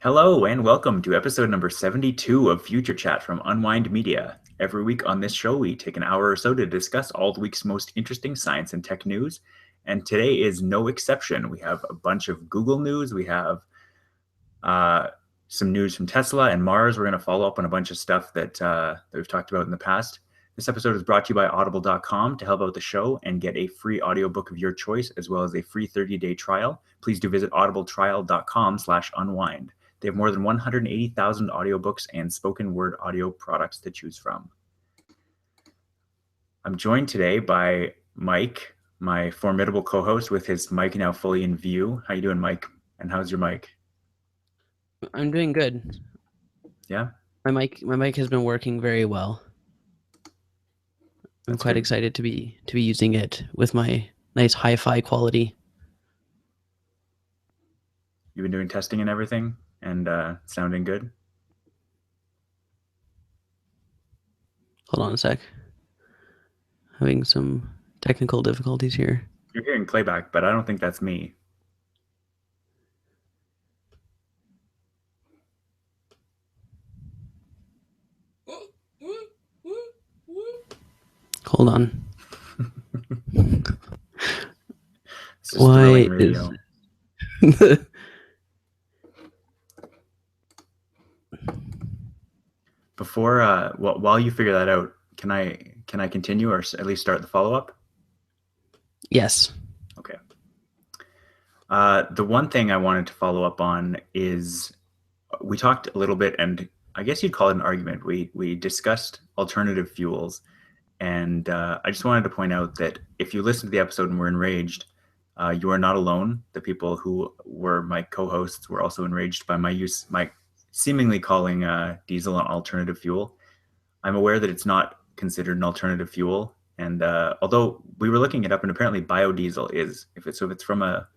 Hello and welcome to episode number 72 of Future Chat from Unwind Media. Every week on this show, we take an hour or so to discuss all the week's most interesting science and tech news. And today is no exception. We have a bunch of Google news. We have some news from Tesla and Mars. We're going to follow up on a bunch of stuff that we've talked about in the past. This episode is brought to you by audible.com. To help out the show and get a free audiobook of your choice, as well as a free 30-day trial, please do visit audibletrial.com/unwind. They have more than 180,000 audiobooks and spoken word audio products to choose from. I'm joined today by Mike, my formidable co-host, with his mic now fully in view. How you doing, Mike? And how's your mic? I'm doing good. Yeah? My mic has been working very well. I'm quite excited to be using it with my nice hi-fi quality. You've been doing testing and everything and sounding good? Hold on a sec. Having some technical difficulties here. You're hearing playback, but I don't think that's me. Hold on. Why is before while you figure that out, can I continue or at least start the follow-up? Yes. Okay. The one thing I wanted to follow up on is we talked a little bit, and I guess you'd call it an argument. We discussed alternative fuels, and I just wanted to point out that if you listen to the episode and were enraged, you are not alone. The people who were my co-hosts were also enraged by my seemingly calling diesel an alternative fuel. I'm aware that it's not considered an alternative fuel, and although we were looking it up, and apparently biodiesel is, if it's from a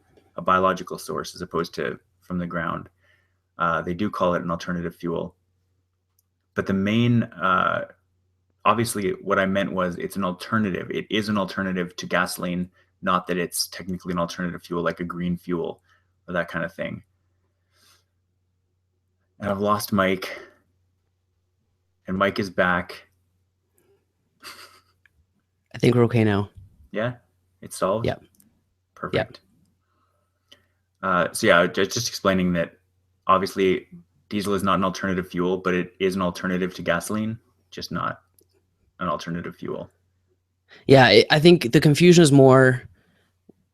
biological source as opposed to from the ground, they do call it an alternative fuel. But the main, obviously what I meant was it's an alternative. It is an alternative to gasoline, not that it's technically an alternative fuel like a green fuel or that kind of thing. And I've lost Mike, and Mike is back. I think we're okay now. Yeah, it's solved. Yeah. Perfect. Yep. So yeah, just explaining that obviously diesel is not an alternative fuel, but it is an alternative to gasoline, just not an alternative fuel. Yeah, I think the confusion is more,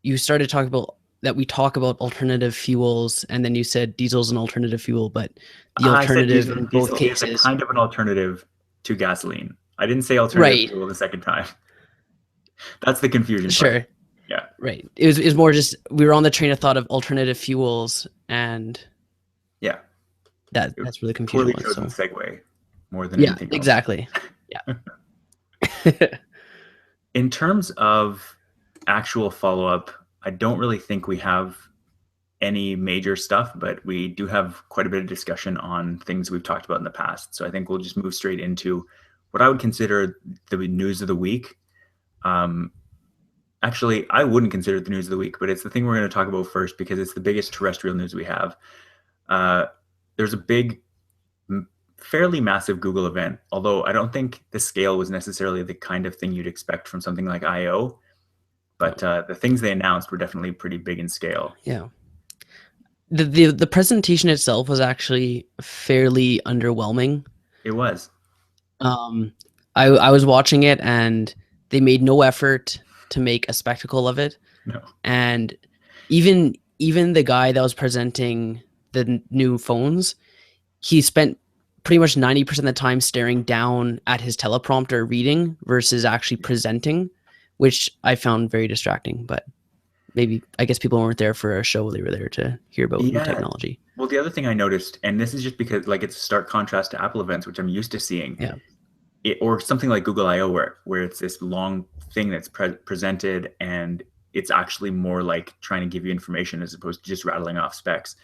you started talking about that we talk about alternative fuels, and then you said diesel is an alternative fuel, but the alternative in both cases is kind of an alternative to gasoline. I didn't say alternative fuel the second time. That's the confusion. Sure. Part. Yeah. Right. It was more just we were on the train of thought of alternative fuels, and yeah, that's where the confusion was. Chosen segue more than anything else. Exactly. Yeah. In terms of actual follow-up, I don't really think we have any major stuff, but we do have quite a bit of discussion on things we've talked about in the past. So I think we'll just move straight into what I would consider the news of the week. Actually, I wouldn't consider it the news of the week, but it's the thing we're going to talk about first because it's the biggest terrestrial news we have. There's a big, fairly massive Google event, although I don't think the scale was necessarily the kind of thing you'd expect from something like I/O. But the things they announced were definitely pretty big in scale. Yeah. The presentation itself was actually fairly underwhelming. It was. I was watching it, and they made no effort to make a spectacle of it. No. And even the guy that was presenting the new phones, he spent pretty much 90% of the time staring down at his teleprompter reading versus actually presenting, which I found very distracting. But maybe, I guess people weren't there for a show. They were there to hear about new technology. Well, the other thing I noticed, and this is just because it's a stark contrast to Apple events, which I'm used to seeing. Yeah. Or something like Google I/O where it's this long thing that's presented, and it's actually more like trying to give you information as opposed to just rattling off specs,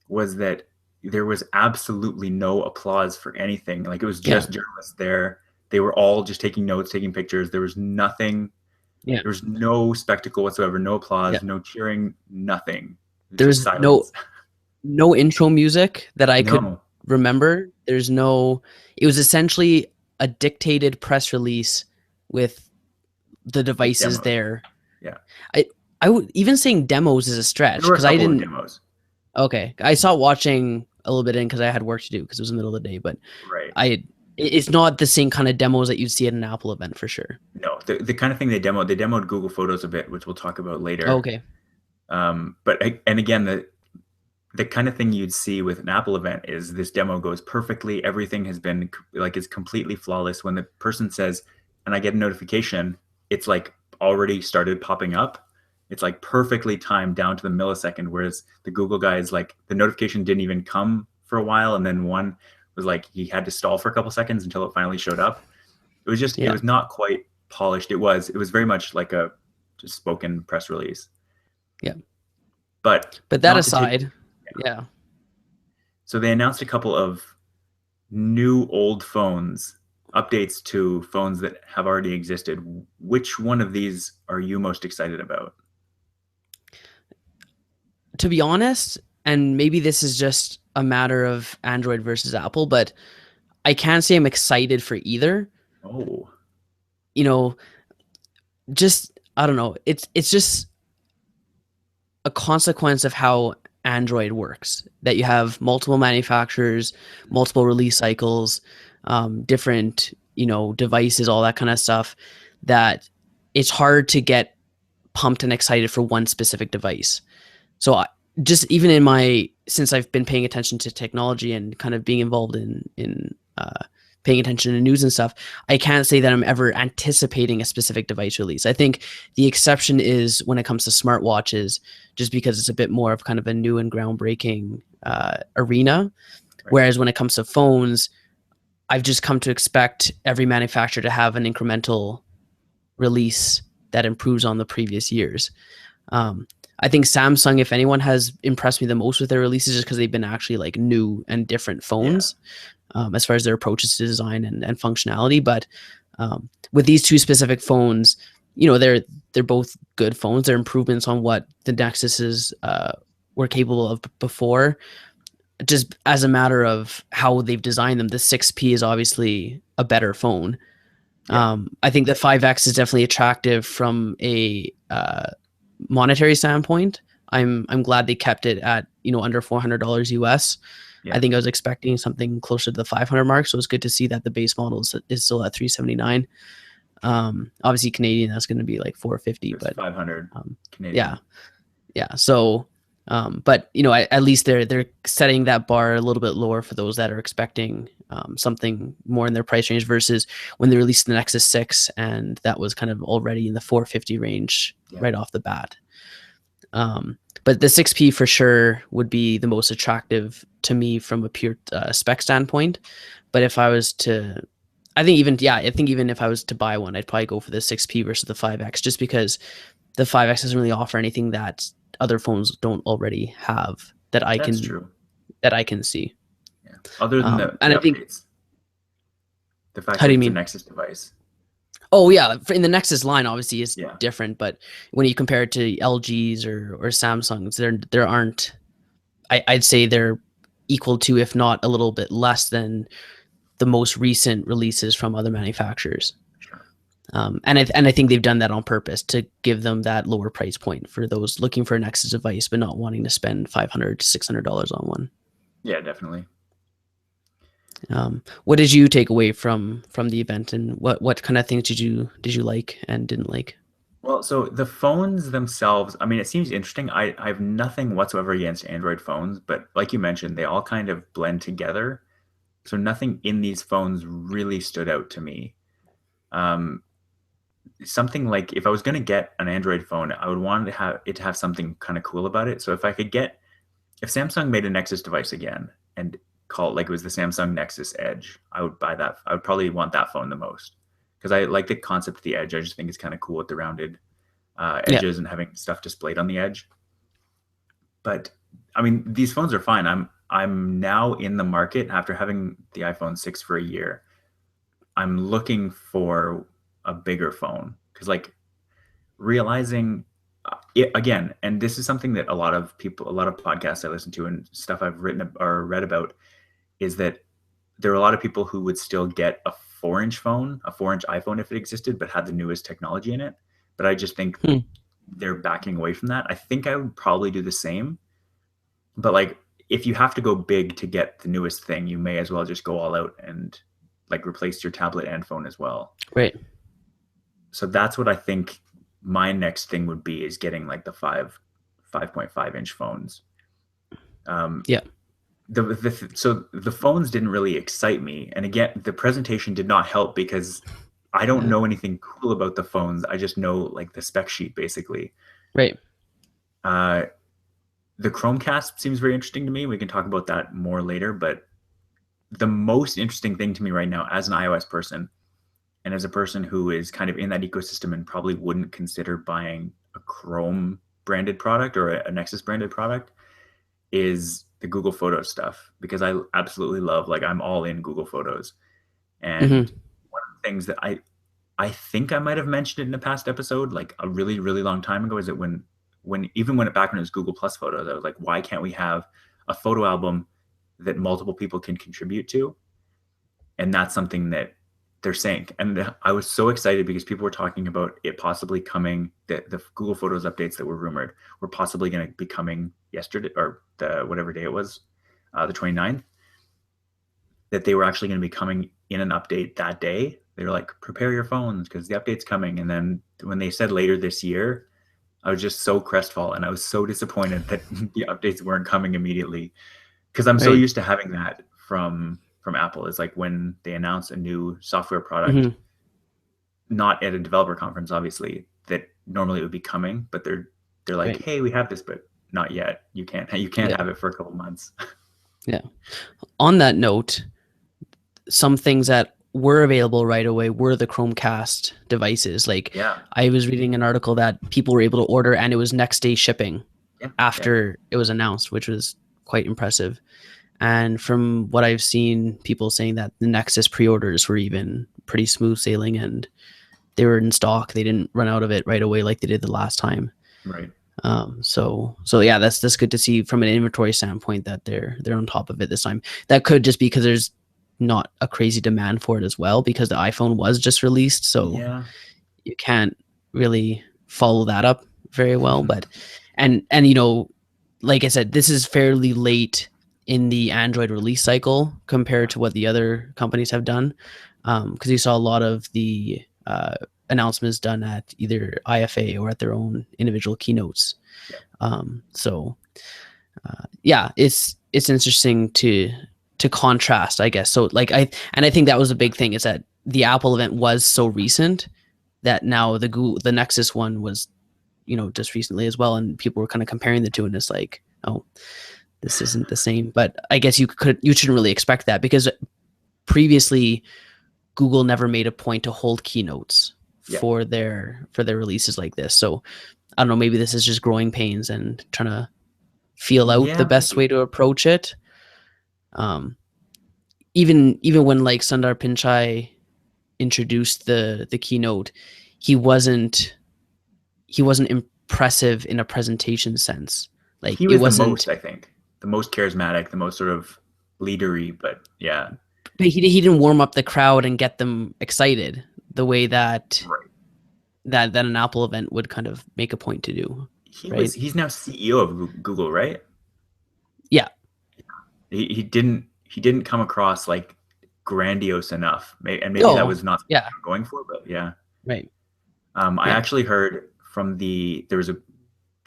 was that there was absolutely no applause for anything. Like, it was just journalists there. They were all just taking notes, taking pictures. There was nothing. Yeah. There was no spectacle whatsoever, no applause, no cheering, nothing. There was no intro music that I could No, remember. There's no. It was essentially a dictated press release with the with devices demos. there. Yeah, I I would even saying demos is a there stretch were a because I couple of didn't. demos. Okay, I saw watching a little bit in because I had work to do because it was the middle of the day. But Right. I, it's not the same kind of demos that you'd see at an Apple event for sure. No, the kind of thing they demoed Google Photos a bit, which we'll talk about later. Okay, But and again, the kind of thing you'd see with an Apple event is this demo goes perfectly. Everything has been like it's completely flawless. When the person says, and I get a notification, it's like already started popping up. It's like perfectly timed down to the millisecond. Whereas the Google guys, like the notification didn't even come for a while, and then one was like he had to stall for a couple seconds until it finally showed up. It yeah, was not quite polished. It was very much like a just spoken press release. yeah. But But that not to take aside, yeah. so they announced a couple of new old phones, updates to phones that have already existed. Which one of these are you most excited about? To be honest, and maybe this is just a matter of Android versus Apple, but I can't say I'm excited for either. Oh, You know, just I don't know. It's just a consequence of how Android works. That you have multiple manufacturers, multiple release cycles, different devices, all that kind of stuff. That it's hard to get pumped and excited for one specific device. So just even in my since I've been paying attention to technology and kind of being involved in paying attention to news and stuff, I can't say that I'm ever anticipating a specific device release. I think the exception is when it comes to smartwatches, just because it's a bit more of kind of a new and groundbreaking arena. right. Whereas when it comes to phones, I've just come to expect every manufacturer to have an incremental release that improves on the previous years. Um, I think Samsung, if anyone, has impressed me the most with their releases, just because they've been actually like new and different Yeah, phones as far as their approaches to design and functionality. But with these two specific phones, they're both good phones. They're improvements on what the Nexuses were capable of before. Just as a matter of how they've designed them, the 6P is obviously a better phone. yeah, I think the 5X is definitely attractive from a monetary standpoint. I'm glad they kept it at under $400 US. I yeah. think I was expecting something closer to the 500 mark, so it's good to see that the base model is still at 379. Obviously Canadian, that's going to be like 450, It's but 500 um, yeah, Canadian. yeah. So, but at least they're setting that bar a little bit lower for those that are expecting something more in their price range versus when they released the Nexus 6, and that was kind of already in the 450 range Yeah, right off the bat. But the 6P for sure would be the most attractive to me from a pure spec standpoint. But if I was to, I think even if I was to buy one, I'd probably go for the 6P versus the 5X, just because the 5X doesn't really offer anything that other phones don't already have that's true. that I can see. Yeah. Other than the And I think, updates, the fact how do that you it's a mean? Nexus device. Oh yeah, in the Nexus line, obviously is Yeah, different, but when you compare it to LGs or Samsungs, there aren't. I'd say they're equal to, if not a little bit less than, the most recent releases from other manufacturers. sure. And I think they've done that on purpose to give them that lower price point for those looking for a Nexus device but not wanting to spend $500 to $600 on one. Yeah, definitely. What did you take away from the event, and what kind of things did you like and didn't like? Well, so the phones themselves, I mean, it seems interesting. I have nothing whatsoever against Android phones, but like you mentioned, they all kind of blend together. So nothing in these phones really stood out to me. Um, Something like if I was going to get an Android phone, I would want to have something kind of cool about it. So if Samsung made a Nexus device again and call it like it was the Samsung Nexus Edge, I would buy that. I would probably want that phone the most because I like the concept of the Edge. I just think it's kind of cool with the rounded Yeah, edges and having stuff displayed on the edge. But I mean, these phones are fine. I'm now in the market after having the iPhone 6 for a year. I'm looking for a bigger phone because like realizing again, and this is something that a lot of people, a lot of podcasts I listen to and stuff I've written or read about, is that there are a lot of people who would still get a 4-inch phone, a 4-inch iPhone if it existed, but had the newest technology in it. But I just think Hmm. they're backing away from that. I think I would probably do the same. But like, if you have to go big to get the newest thing, you may as well just go all out and like replace your tablet and phone as well. Right. So that's what I think my next thing would be, is getting like the 5.5 inch phones. Um, Yeah. so the phones didn't really excite me, and again, the presentation did not help because I don't Yeah. know anything cool about the phones. I just know like the spec sheet basically. Right. Uh, the Chromecast seems very interesting to me. We can talk about that more later, but the most interesting thing to me right now, as an iOS person and as a person who is kind of in that ecosystem and probably wouldn't consider buying a Chrome branded product or a Nexus branded product, is the Google Photos stuff, because I absolutely love, like, I'm all in Google Photos. And Hmm. one of the things that I think I might have mentioned it in a past episode, like a really, really long time ago, is that when even when it back when it was Google Plus Photos, I was like, why can't we have a photo album that multiple people can contribute to? And that's something that they're saying. And I was so excited because people were talking about it possibly coming, the Google Photos updates that were rumored were possibly going to be coming yesterday, or the whatever day it was, the 29th, that they were actually going to be coming in an update that day. They were like, prepare your phones because the update's coming. And then when they said later this year, I was just so crestfallen. I was so disappointed that the updates weren't coming immediately, because I'm so Right. used to having that from Apple. Is like when they announce a new software product, Hmm. not at a developer conference, obviously, that normally it would be coming, but they're like, Right. hey, we have this, but not yet. You can't Yeah. have it for a couple months. Yeah. On that note, some things that were available right away were the Chromecast devices. Like Yeah, I was reading an article that people were able to order and it was next day shipping yeah, yeah, after it was announced, which was quite impressive. And from what I've seen, people saying that the Nexus pre-orders were even pretty smooth sailing and they were in stock. They didn't run out of it right away like they did the last time. right. So yeah, that's good to see from an inventory standpoint that they're on top of it this time. That could just be because there's not a crazy demand for it as well because the iPhone was just released, so Yeah, you can't really follow that up very well. But and you know, like I said, this is fairly late in the Android release cycle compared yeah, to what the other companies have done, because you saw a lot of the announcements done at either IFA or at their own individual keynotes. yeah, So yeah, it's interesting to contrast, I guess. So like I think that was a big thing is that the Apple event was so recent that now the Nexus one was just recently as well, and people were kind of comparing the two, and it's like, oh, this isn't the same. But I guess you shouldn't really expect that because previously Google never made a point to hold keynotes yeah, for their releases like this. So I don't know, maybe this is just growing pains and trying to feel out the yeah, best way maybe. to approach it. Um, even when like Sundar Pichai introduced the keynote, he wasn't he wasn't impressive in a presentation sense. Like He it was the most, wasn't, I think, the most charismatic, the most sort of leadery. But yeah, but he didn't warm up the crowd and get them excited the way that right. an Apple event would kind of make a point to do, right? He's now CEO of Google, right? Yeah, He didn't come across like grandiose enough, and maybe that no, was not yeah, going for, but yeah. right, I yeah, actually heard from they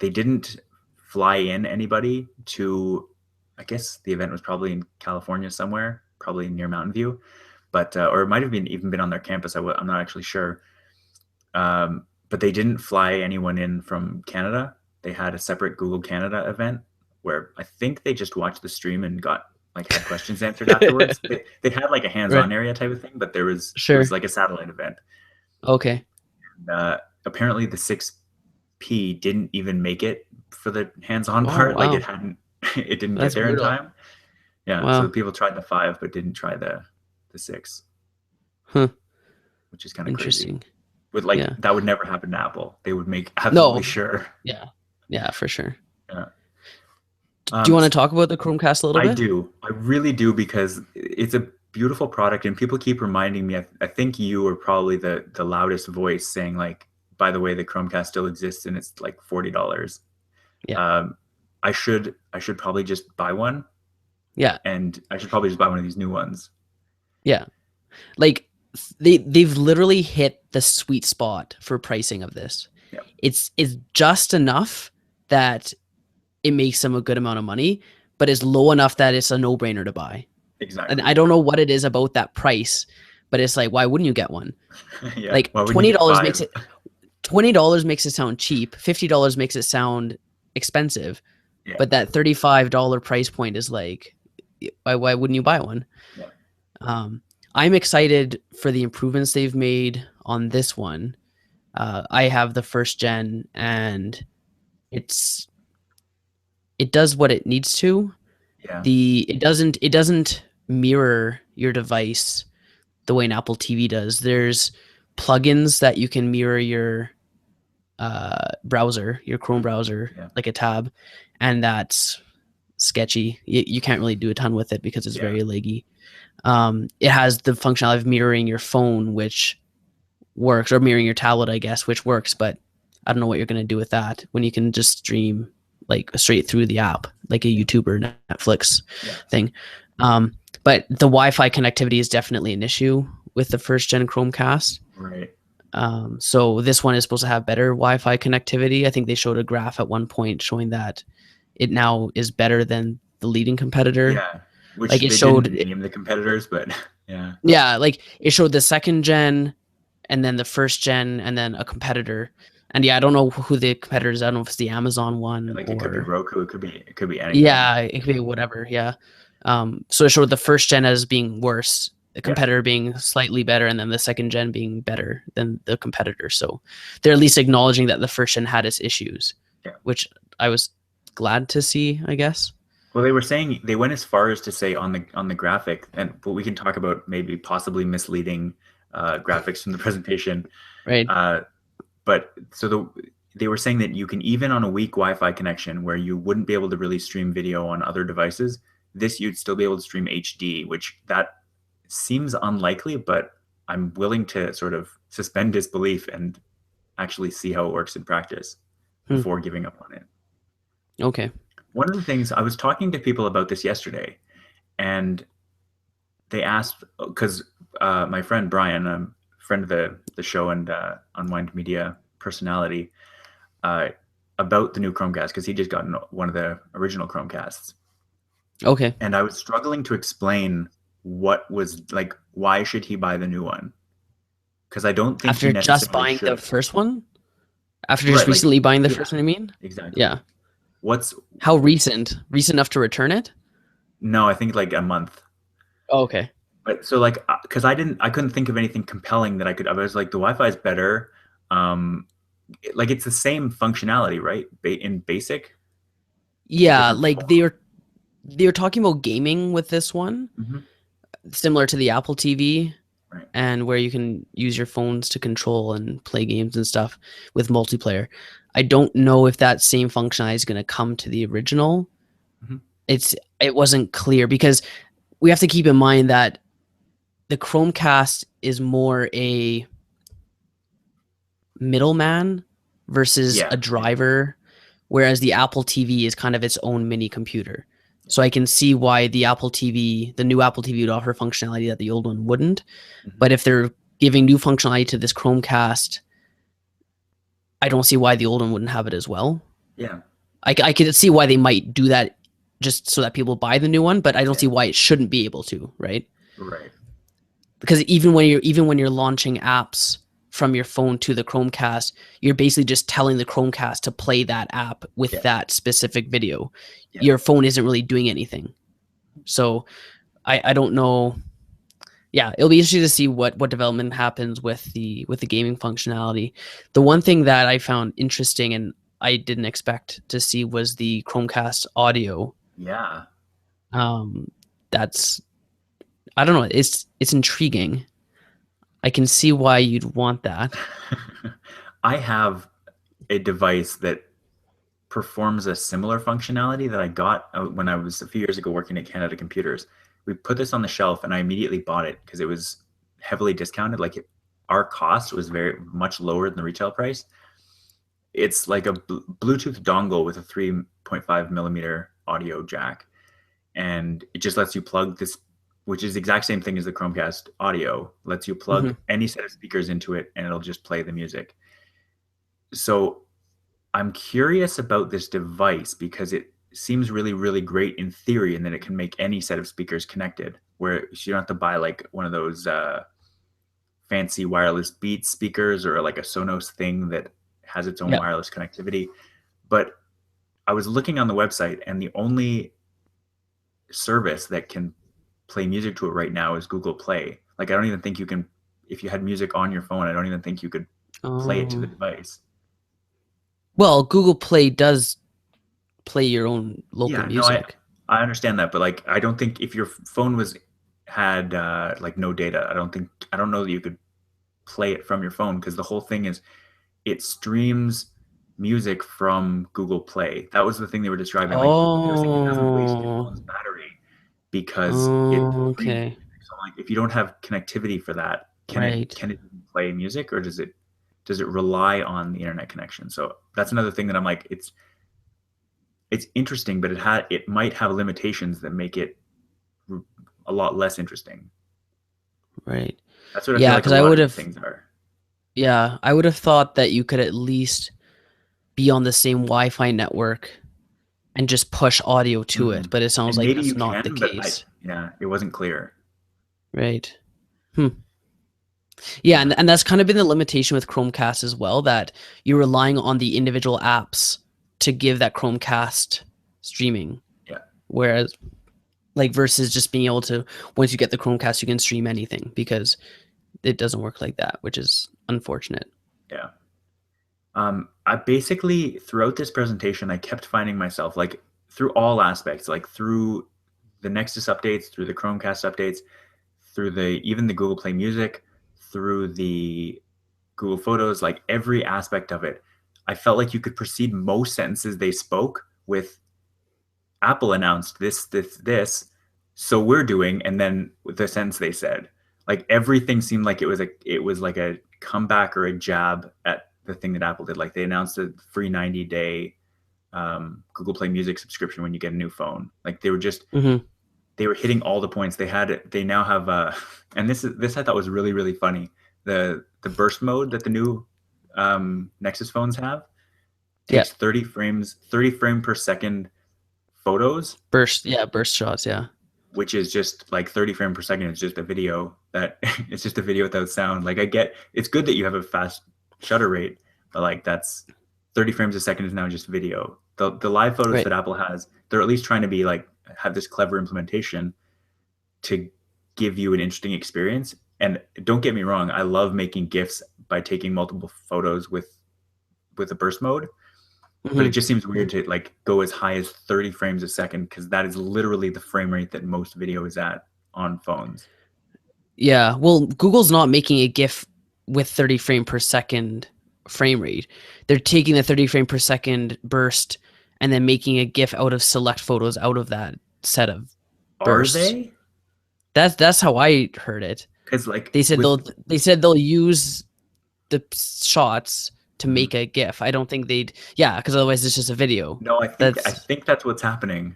didn't fly in anybody to, I guess the event was probably in California somewhere, probably near Mountain View, but or it might have been even been on their campus. I'm not actually sure. But they didn't fly anyone in from Canada. They had a separate Google Canada event where I think they just watched the stream and got like had questions answered afterwards. They had like a right, hands-on area type of thing, but it was sure, like a satellite event. okay. Apparently the 6P didn't even make it for the hands-on Oh part. Like wow, it didn't get that's there in brutal. time. Yeah, so Wow, people tried the 5 but didn't try the 6, huh? which is kind of crazy. Interesting. With like Yeah. that would never happen to Apple. They would make absolutely No. sure. Yeah. Yeah, for sure. Yeah. Do you Um, want to talk about the Chromecast a little I bit? do. I really do because it's a beautiful product, and people keep reminding me. I think you are probably the loudest voice saying like, "By the way, the Chromecast still exists, and it's like $40." Yeah. Um, I should probably just buy one, Yeah. and I should probably just buy one of these new ones. Yeah. Like they've literally hit the sweet spot for pricing of this. Yeah, It's just enough that it makes them a good amount of money, but it's low enough that it's a no-brainer to buy. And exactly. I don't know what it is about that price, but it's like, why wouldn't you get one? Yeah. Like Why wouldn't you twenty get dollars makes five? it $20 makes it sound cheap. $50 makes it sound expensive. Yeah. But that $35 price point is like, why wouldn't you buy one? Yeah. Um, I'm excited for the improvements they've made on this one. I have the first gen, and it's it does what it needs to. Yeah. It doesn't mirror your device the way an Apple TV does. There's plugins that you can mirror your browser, your Chrome browser, Yeah. like a tab, and that's sketchy. You can't really do a ton with it because it's Yeah. very laggy. It has the functionality of mirroring your phone, which works, or mirroring your tablet, I guess, which works, but I don't know what you're going to do with that when you can just stream like straight through the app, like a YouTube or Netflix Yeah. thing. Um, but the Wi-Fi connectivity is definitely an issue with the first gen Chromecast. Right. So this one is supposed to have better Wi-Fi connectivity. I think they showed a graph at one point showing that it now is better than the leading competitor. Yeah. Like Which it they didn't showed, name the competitors, but yeah. yeah, like it showed the second gen and then the first gen and then a competitor. And yeah, I don't know who the competitor is. I don't know if it's the Amazon one Like it could be or Roku, it could be anything. yeah, it could be whatever. Yeah. So it showed the first gen as being worse, the Yeah. competitor being slightly better, and then the second gen being better than the competitor. So they're at least acknowledging that the first gen had its issues, Yeah. which I was glad to see, I guess. Well, they were saying they went as far as to say on the graphic, but we can talk about maybe possibly misleading graphics from the presentation. Right. Uh, but so they were saying that you can, even on a weak Wi-Fi connection where you wouldn't be able to really stream video on other devices, this you'd still be able to stream HD, which that seems unlikely, but I'm willing to sort of suspend disbelief and actually see how it works in practice Hmm. before giving up on it. Okay. One of the things I was talking to people about this yesterday, and they asked because my friend Brian, friend of the show and Unwind Media personality, uh, about the new Chromecast because he just got one of the original Chromecasts, Okay. and I was struggling to explain what was like why should he buy the new one, because I don't think he After just necessarily buying the should. first one? After just Right, like recently buying the yeah, first one, I mean? exactly. Yeah. What's How recent? Recent enough to return it? no, I think like a month. Oh, okay. But so like because I couldn't think of anything compelling that I was like the Wi-Fi is better. Um, like it's the same functionality, right? In basic, just a Yeah, different like form. they're talking about gaming with this one, Hmm. similar to the Apple TV, Right. and where you can use your phones to control and play games and stuff with multiplayer. I don't know if that same functionality is going to come to the original. Hmm. It wasn't clear because we have to keep in mind that the Chromecast is more a middleman versus Yeah. a Yeah. driver, whereas the Apple TV is kind of its own mini computer. So I can see why the new Apple TV would offer functionality that the old one wouldn't. Hmm. But if they're giving new functionality to this Chromecast, I don't see why the old one wouldn't have it as well. Yeah. I could see why they might do that just so that people buy the new one, but I don't Yeah. see why it shouldn't be able to, right? Right. Because even when you're launching apps from your phone to the Chromecast, you're basically just telling the Chromecast to play that app with Yeah. that specific video. Yeah. Your phone isn't really doing anything. So I don't know. Yeah, it'll be interesting to see what development happens with the gaming functionality. The one thing that I found interesting and I didn't expect to see was the Chromecast audio. Yeah. Um, that's I don't know. It's intriguing. I can see why you'd want that. I have a device that performs a similar functionality that I got when I was a few years ago working at Canada Computers. We put this on the shelf and I immediately bought it because it was heavily discounted. Like our cost was very much lower than the retail price. It's like a Bluetooth dongle with a 3.5 millimeter audio jack, and it just lets you plug this, which is the exact same thing as the Chromecast audio. Lets you plug any set of speakers into it, and it'll just play the music. So I'm curious about this device because it seems really, really great in theory, and that it can make any set of speakers connected, where you don't have to buy like one of those fancy wireless Beats speakers or like a Sonos thing that has its own Yeah. wireless connectivity. But I was looking on the website, and the only service that can play music to it right now is Google Play. Like, I don't even think you can, if you had music on your phone, I don't even think you could play it to the device. Well, Google Play does play your own local Yeah, no, I music. I understand that, but like, I don't think if your phone had like no data, I don't know that you could play it from your phone, because the whole thing is it streams music from Google Play. That was the thing they were describing. Like, they were saying it doesn't waste your phone's Oh, battery because it streams okay. music. So like, if you don't have connectivity for that, Right. can it even play music, or does it rely on the internet connection? So that's another thing that I'm like, it's interesting, but it might have limitations that make it a lot less interesting. Right. That's what I feel Yeah, like a because I lot would of these have, things are. yeah, I would have thought that you could at least be on the same Wi-Fi network and just push audio to it, Mhm. but it sounds And like maybe that's you not the can, but case. yeah, it wasn't clear. Right. Hmm. Yeah, Yeah, and that's kind of been the limitation with Chromecast as well, that you're relying on the individual apps to give that Chromecast streaming. yeah, Whereas like versus just being able to, once you get the Chromecast, you can stream anything, because it doesn't work like that, which is unfortunate. yeah. I basically, throughout this presentation, I kept finding myself, like, through all aspects, like through the Nexus updates, through the Chromecast updates, through even the Google Play Music, through the Google Photos, like every aspect of it, I felt like you could precede most sentences they spoke with Apple announced this, so we're doing, and then the sentence they said. Like, everything seemed like it was like a comeback or a jab at the thing that Apple did. Like, they announced a free 90-day Google Play Music subscription when you get a new phone. Like, Mm-hmm. they were hitting all the points. They now have and this I thought was really, really funny. The burst mode that the new Nexus phones have Yeah, takes 30 frame per second photos, burst shots. Yeah, which is just like 30 frames per second. It's just a video that it's just a video without sound. Like, I get it's good that you have a fast shutter rate, but like, that's 30 frames a second is now just video. The live photos right. that Apple has, they're at least trying to be like, have this clever implementation to give you an interesting experience. And don't get me wrong, I love making GIFs by taking multiple photos with a burst mode, but it Mm-hmm. just seems weird to like go as high as 30 frames a second, because that is literally the frame rate that most video is at on phones. Yeah, well, Google's not making a GIF with 30 frame per second frame rate. They're taking the 30 frame per second burst and then making a GIF out of select photos out of that set of Are bursts. they? That's how I heard it. Because like They said with they'll use the shots to Mhm. make a GIF. I don't think they'd, yeah, because otherwise it's just a video. No, I That's think that's what's happening,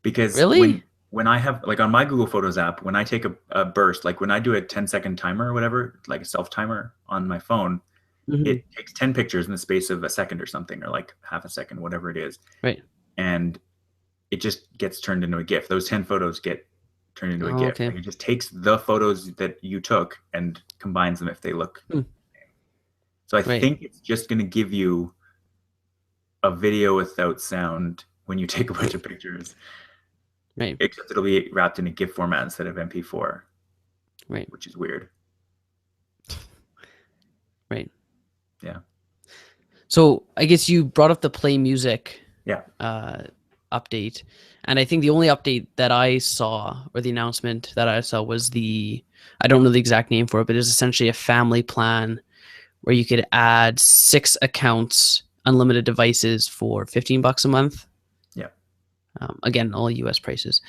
because really. when I have, like, on my Google Photos app, when I take a burst, like when I do a 10-second timer or whatever, like a self timer on my phone, Hmm. it takes 10 pictures in the space of a second or something, or like half a second, whatever it is, Right. and it just gets turned into a GIF. Those 10 photos get turned into a Oh, GIF. okay. Like, it just takes the photos that you took and combines them if they look. Hmm. So I Right. think it's just going to give you a video without sound when you take a bunch of pictures, Right. except it'll be wrapped in a GIF format instead of MP4, Right. which is weird. Right. Yeah. So I guess you brought up the Play Music Yeah. update, and I think the only update that I saw, or the announcement that I saw, was I don't know the exact name for it, but it's essentially a family plan where you could add 6 accounts unlimited devices for $15 a month. Yeah. Again, all US prices.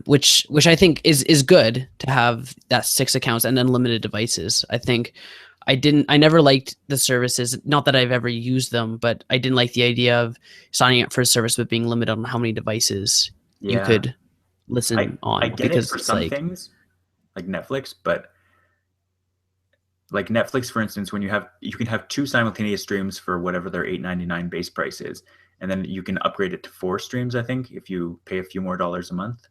Which I think is good to have that 6 accounts and unlimited devices. I think I never liked the services, not that I've ever used them, but I didn't like the idea of signing up for a service but being limited on how many devices you Yeah. could I listen I on, get it because for it's some like, things like Netflix, but like Netflix, for instance, when you can have two simultaneous streams for whatever their $8.99 base price is, and then you can upgrade it to 4 streams, I think, if you pay a few more dollars a month.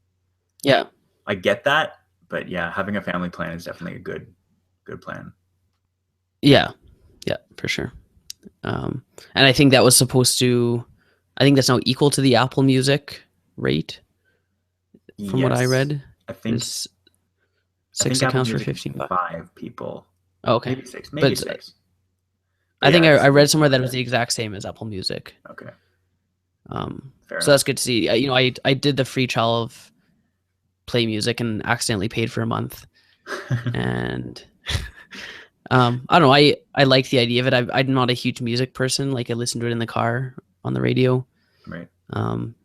yeah, I get that, but yeah, having a family plan is definitely a good plan. yeah, yeah, for sure. And I think that was supposed to, I think that's now equal to the Apple Music rate from what I Yes. read. I think Is I 6 think Apple accounts for Music is 15 bucks. 5 people. Oh, okay. Maybe six, maybe But six. But I yeah, think I it's read somewhere that it was the exact same as Apple Music. okay. Um, Fair so that's enough. good to see. I did the free trial of Play Music and accidentally paid for a month. And I don't know. I like the idea of it. I'm not a huge music person. Like, I listen to it in the car on the radio. Right. Um,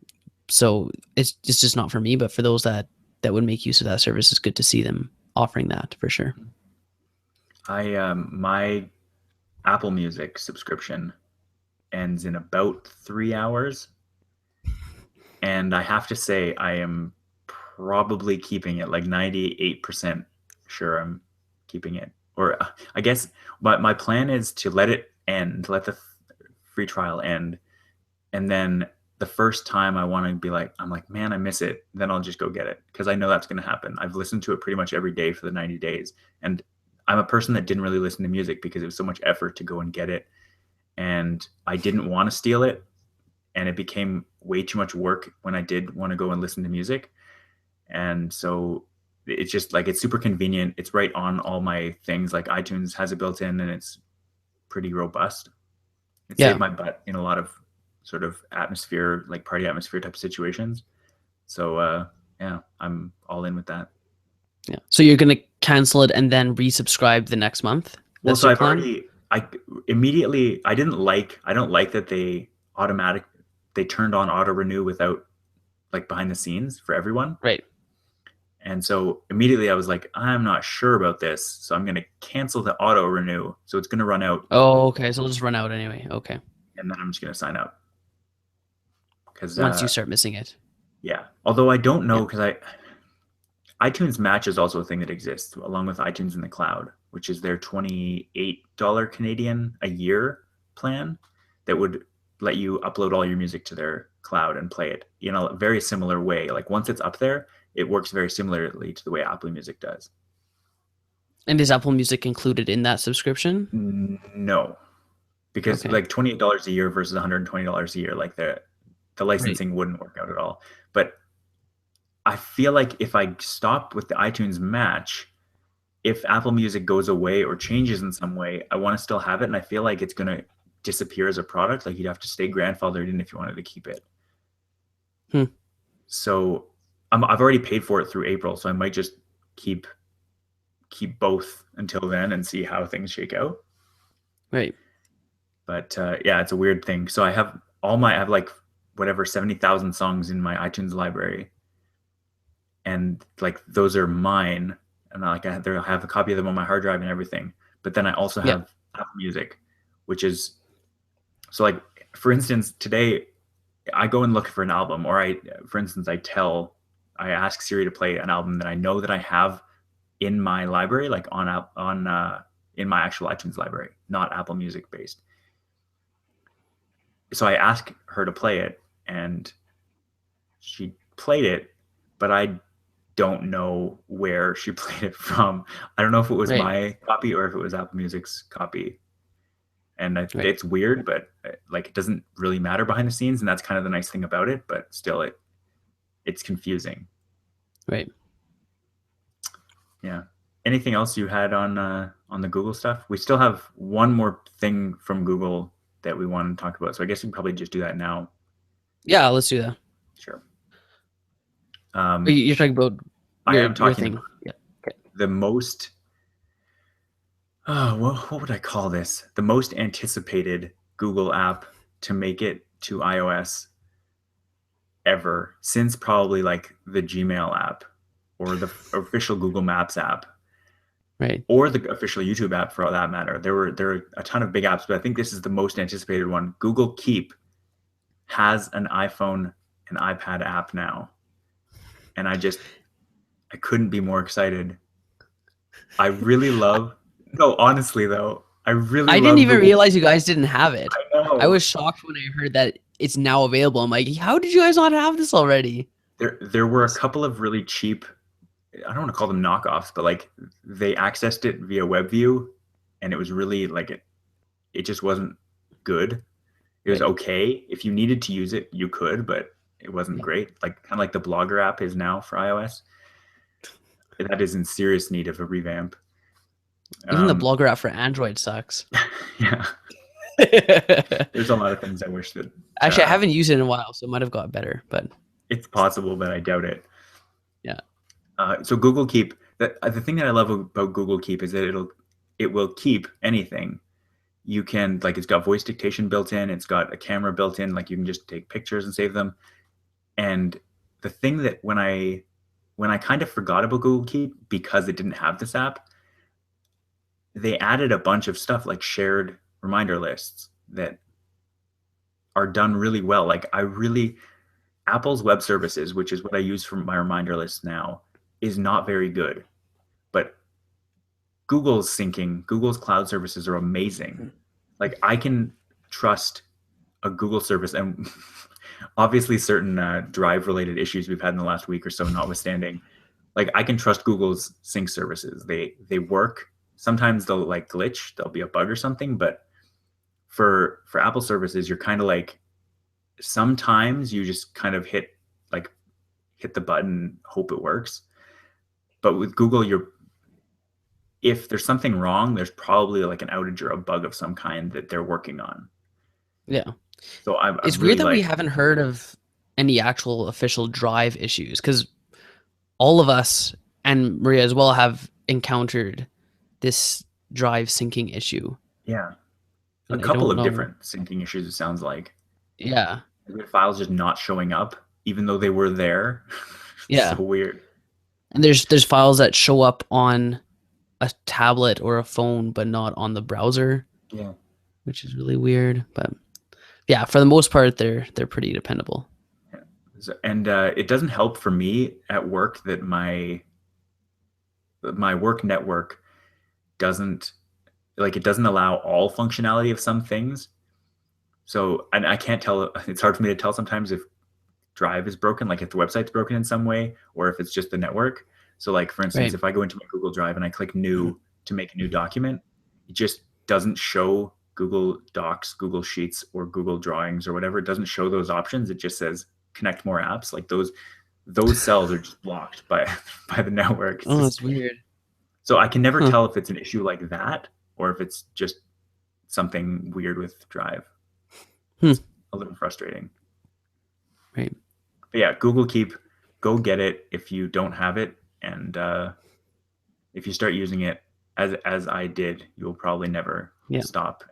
so it's just not for me. But for those that would make use of that service, it's good to see them offering that for sure. My Apple Music subscription ends in about 3 hours, and I have to say I am probably keeping it, like 98% sure I'm keeping it. Or I guess my plan is to let it end, let the free trial end, and then the first time I want to be like, I'm like, man, I miss it, then I'll just go get it, because I know that's going to happen. I've listened to it pretty much every day for the 90 days, and I'm a person that didn't really listen to music because it was so much effort to go and get it, and I didn't want to steal it, and it became way too much work when I did want to go and listen to music. And so it's just like, it's super convenient. It's right on all my things. Like iTunes has it built in, and it's pretty robust. It saved Yeah, my butt in a lot of sort of atmosphere, like party atmosphere type of situations. So yeah, I'm all in with that. yeah. So you're gonna cancel it and then resubscribe the next month. Well, That's so your I've plan, already, I immediately, I don't like that they turned on auto renew without, like, behind the scenes for everyone. right? And so immediately I was like, I'm not sure about this. So I'm going to cancel the auto renew. So it's going to run out, Oh, okay. So it'll just run out anyway. Okay. and then I'm just going to sign up. Because, Once you start missing it. yeah. Although I don't Yeah. know, because iTunes Match is also a thing that exists along with iTunes in the Cloud, which is their $28 Canadian a year plan that would let you upload all your music to their cloud and play it in a very similar way. Like, once it's up there, it works very similarly to the way Apple Music does. And is Apple Music included in that subscription? No, because Okay. like $28 a year versus $120 a year, like the Right. licensing wouldn't work out at all. But I feel like if I stop with the iTunes Match, if Apple Music goes away or changes in some way, I want to still have it, and I feel like it's going to disappear as a product. Like, you'd have to stay grandfathered in if you wanted to keep it. Hmm. So I've already paid for it through April, so I might just keep both until then and see how things shake out. Right. But yeah, it's a weird thing. So I have like whatever 70,000 songs in my iTunes library, and like those are mine, and I have a copy of them on my hard drive and everything. But then I also Yeah. have Apple Music, which is, so like, for instance, today I go and look for an album, or for instance, I ask Siri to play an album that I know that I have in my library, like in my actual iTunes library, not Apple Music based. So I asked her to play it, and she played it, but I don't know where she played it from. I don't know if it was Right. my copy or if it was Apple Music's copy. And Right. it's weird, but like, it doesn't really matter behind the scenes, and that's kind of the nice thing about it. But still, it's confusing. Right. Yeah. Anything else you had on the Google stuff? We still have one more thing from Google that we want to talk about, so I guess we can probably just do that now. Yeah. Let's do that. Sure. You're talking about I am your talking thing. about Yeah. Okay. the most, what would I call this? The most anticipated Google app to make it to iOS ever since probably like the Gmail app or the official Google Maps app Right. or the official YouTube app for all that matter. There are a ton of big apps, but I think this is the most anticipated one. Google Keep has an iPhone and iPad app now, and I couldn't be more excited. I really love. No, honestly though, I really I didn't love even Google. realize you guys didn't have it. I I know was shocked when I heard that it's now available. I'm like, how did you guys not have this already? there were a couple of really cheap. I don't want to call them knockoffs, but like they accessed it via WebView, and it was really like it just wasn't good. It was Right. okay. If you needed to use it, you could, but it wasn't great. Like kind of like the Blogger app is now for iOS. That is in serious need of a revamp. Even the Um, Blogger app for Android sucks. yeah, Actually, there's a lot of things I wish that I haven't used it in a while, so it might have got better. But it's possible, but I doubt it. yeah, So Google Keep. The thing that I love about Google Keep is that it will keep anything. You can like it's got voice dictation built in. It's got a camera built in. Like you can just take pictures and save them. And the thing that when I kind of forgot about Google Keep because it didn't have this app, they added a bunch of stuff like shared reminder lists that are done really well. Like Apple's web services, which is what I use for my reminder list now, is not very good. But Google's cloud services are amazing. Like I can trust a Google service, and obviously certain drive related issues we've had in the last week or so notwithstanding, like I can trust Google's sync services. They work. Sometimes they'll like glitch, there'll be a bug or something, but for Apple services, you're kind of like sometimes you just kind of hit the button, hope it works. But with Google, if there's something wrong, there's probably like an outage or a bug of some kind that they're working on. yeah. So I'm It's weird really that we like, haven't heard of any actual official drive issues because all of us and Maria as well have encountered this drive syncing issue, yeah, a and I couple don't of know. different syncing issues. It sounds like Yeah, files just not showing up, even though they were there. yeah. So weird. And there's files that show up on a tablet or a phone, but not on the browser, Yeah. which is really weird. But yeah, for the most part, they're pretty dependable. And it doesn't help for me at work that my work network doesn't it doesn't allow all functionality of some things. So and I can't tell. It's hard for me to tell sometimes if Drive is broken, like if the website's broken in some way, or if it's just the network. So like for instance, Right. if I go into my Google Drive and I click new to make a new document, it just doesn't show Google Docs, Google Sheets, or Google Drawings or whatever. It doesn't show those options. It just says connect more apps. Like those cells are just blocked by by the network. It's Oh, just that's weird. so I can never Huh. tell if it's an issue like that or if it's just something weird with Drive. Hmm. It's a little frustrating. Right. But yeah, Google Keep, go get it if you don't have it, and if you start using it as I did, you'll probably never Yeah. stop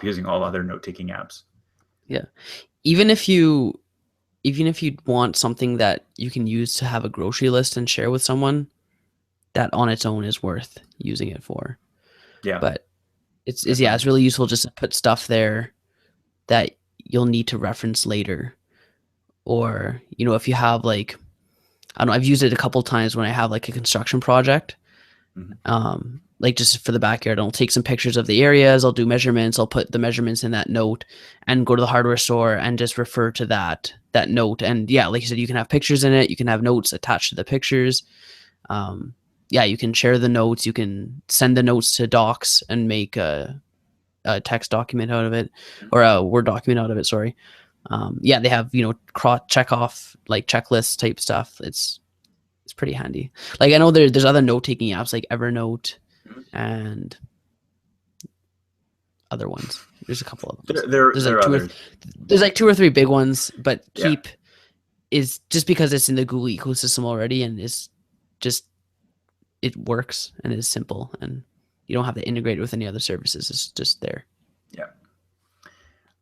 using all other note taking apps. Yeah. Even if you even if you want something that you can use to have a grocery list and share with someone, that on its own is worth using it for. Yeah, But it's yeah, definitely. it's really useful just to put stuff there that you'll need to reference later. Or, if you have like I don't know, I've used it a couple times when I have like a construction project. Mhm. Like just for the backyard, I'll take some pictures of the areas, I'll do measurements, I'll put the measurements in that note and go to the hardware store and just refer to that note. And yeah, like you said, you can have pictures in it, you can have notes attached to the pictures. Yeah, you can share the notes, you can send the notes to docs and make a text document out of it, or a Word document out of it, sorry. Yeah, they have, check off like checklist type stuff. It's pretty handy. Like I know there's other note taking apps like Evernote Mhm. and other ones. There's a couple of them. There There's there like are others. there's like two or three big ones, but Yeah, Keep is just because it's in the Google ecosystem already and it's just it works and is simple and you don't have to integrate it with any other services. It's just there. yeah.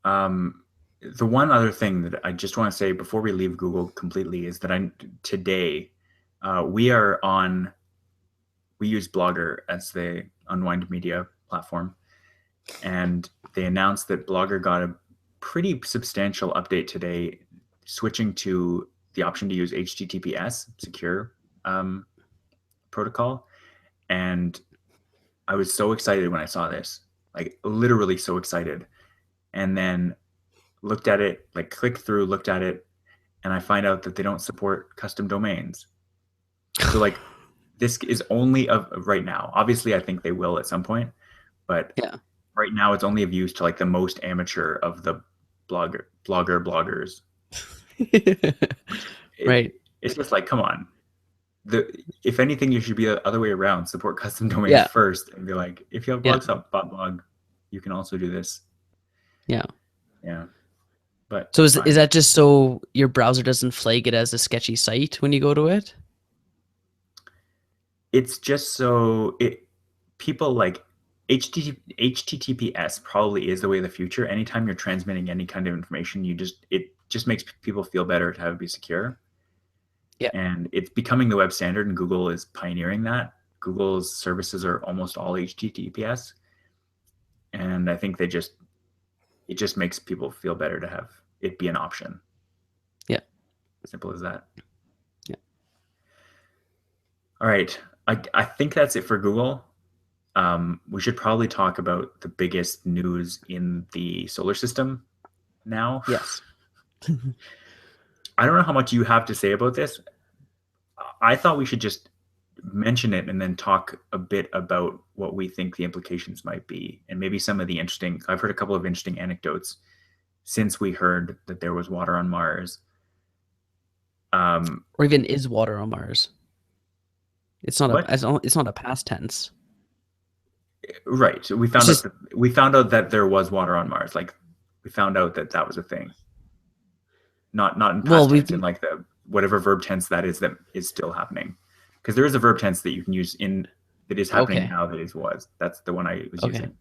The one other thing that I just want to say before we leave Google completely is that today we are on we use Blogger as the Unwind Media platform, and they announced that Blogger got a pretty substantial update today, switching to the option to use HTTPS secure protocol. And I was so excited when I saw this, like literally so excited. And then looked at it, like clicked through, looked at it, and I find out that they don't support custom domains. So like this is only of right now. Obviously, I think they will at some point, but Yeah. right now it's only of use to like the most amateur of the bloggers. It, Right. it's just like, come on. If anything, you should be the other way around. Support custom domains Yeah. first, and be like, if you have Yeah. blog, you can also do this. Yeah. Yeah, but So it's is fine. that just so your browser doesn't flag it as a sketchy site when you go to it? It's just so it people like HTTPS probably is the way of the future. Anytime you're transmitting any kind of information, it just makes people feel better to have it be secure. Yeah. And it's becoming the web standard, and Google is pioneering that. Google's services are almost all HTTPS, and I think it just makes people feel better to have it be an option. Yeah. Simple as that. Yeah. All right. I think that's it for Google. We should probably talk about the biggest news in the solar system now. Yes. I don't know how much you have to say about this. I thought we should just mention it and then talk a bit about what we think the implications might be, and maybe some of the interesting. I've heard a couple of interesting anecdotes since we heard that there was water on Mars. Or even is water on Mars? It's not What? it's not a past tense. Right. So It's just we found out that there was water on Mars. Like we found out that that was a thing. Not in well, past we've tense, in been like the whatever verb tense that is still happening. Because there is a verb tense that you can use in that is happening okay. now that is was. That's the one I was Okay. using.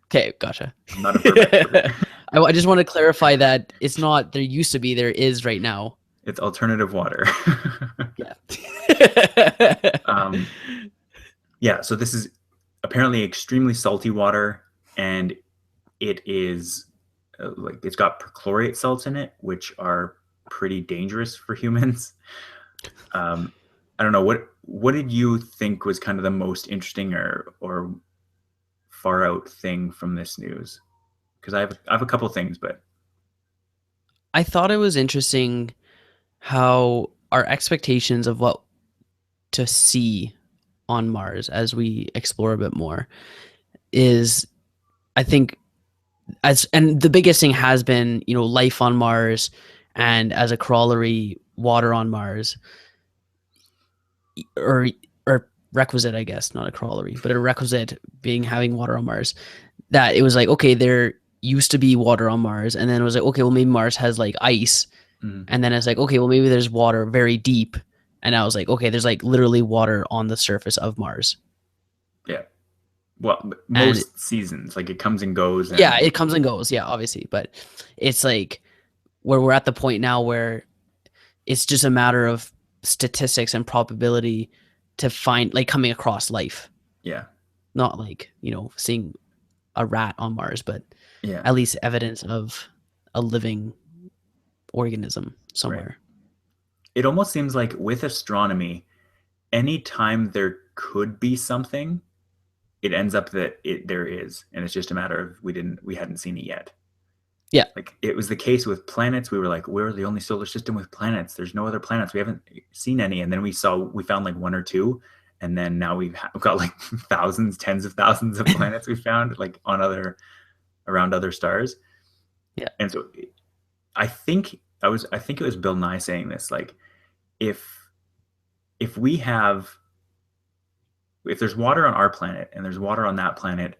Okay, gotcha. I'm not a verb expert. I just want to clarify that it's not there used to be, there is right now. It's alternative water. Yeah. um, yeah, so this is apparently extremely salty water, and it is like it's got perchlorate salts in it, which are pretty dangerous for humans. Um, I don't know what did you think was kind of the most interesting or far out thing from this news? Because I have a couple things, but I thought it was interesting how our expectations of what to see on Mars as we explore a bit more is, I think, as and the biggest thing has been, life on Mars, and as a corollary, water on Mars, or requisite, I guess, not a corollary, but a requisite being having water on Mars. That it was like, okay, there used to be water on Mars, and then it was like, okay, well, maybe Mars has like ice, mm, and then it's like, okay, well, maybe there's water very deep, and I was like, okay, there's like literally water on the surface of Mars. yeah. Well, And most seasons, like it comes and goes, yeah, and it comes and goes, yeah, obviously, but it's like where we're at the point now where it's just a matter of statistics and probability to find, like, coming across life, yeah, not like, seeing a rat on Mars, but yeah, at least evidence of a living organism right. somewhere. It almost seems like with astronomy, anytime there could be something, it ends up that there is, and it's just a matter of we hadn't seen it yet. Yeah. Like it was the case with planets. We were like, we're the only solar system with planets. There's no other planets. We haven't seen any. And then we found like one or two, and then now we've got like thousands, tens of thousands of planets we found like around other stars. Yeah. And so I think it was Bill Nye saying this, like if if we have if there's water on our planet and there's water on that planet,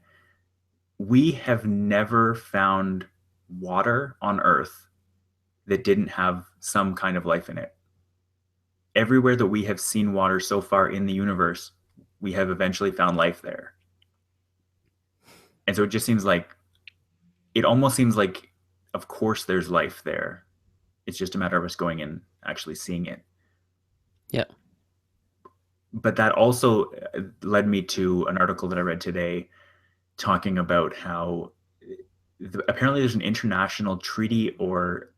we have never found water on Earth that didn't have some kind of life in it. Everywhere that we have seen water so far in the universe, we have eventually found life there. And so it almost seems like of course there's life there. It's just a matter of us going and actually seeing it. Yeah. But that also led me to an article that I read today talking about how apparently there's an international treaty or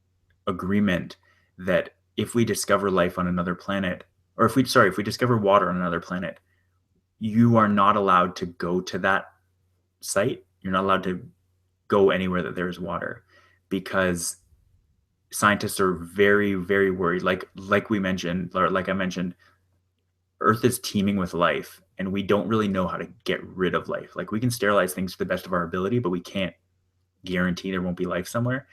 agreement that if we discover life on another planet, or if we discover water on another planet, you are not allowed to go to that site. You're not allowed to go anywhere that there's water, because scientists are very, very worried. Like we mentioned, or like I mentioned, Earth is teeming with life, and we don't really know how to get rid of life. Like, we can sterilize things to the best of our ability, but we can't guarantee there won't be life somewhere.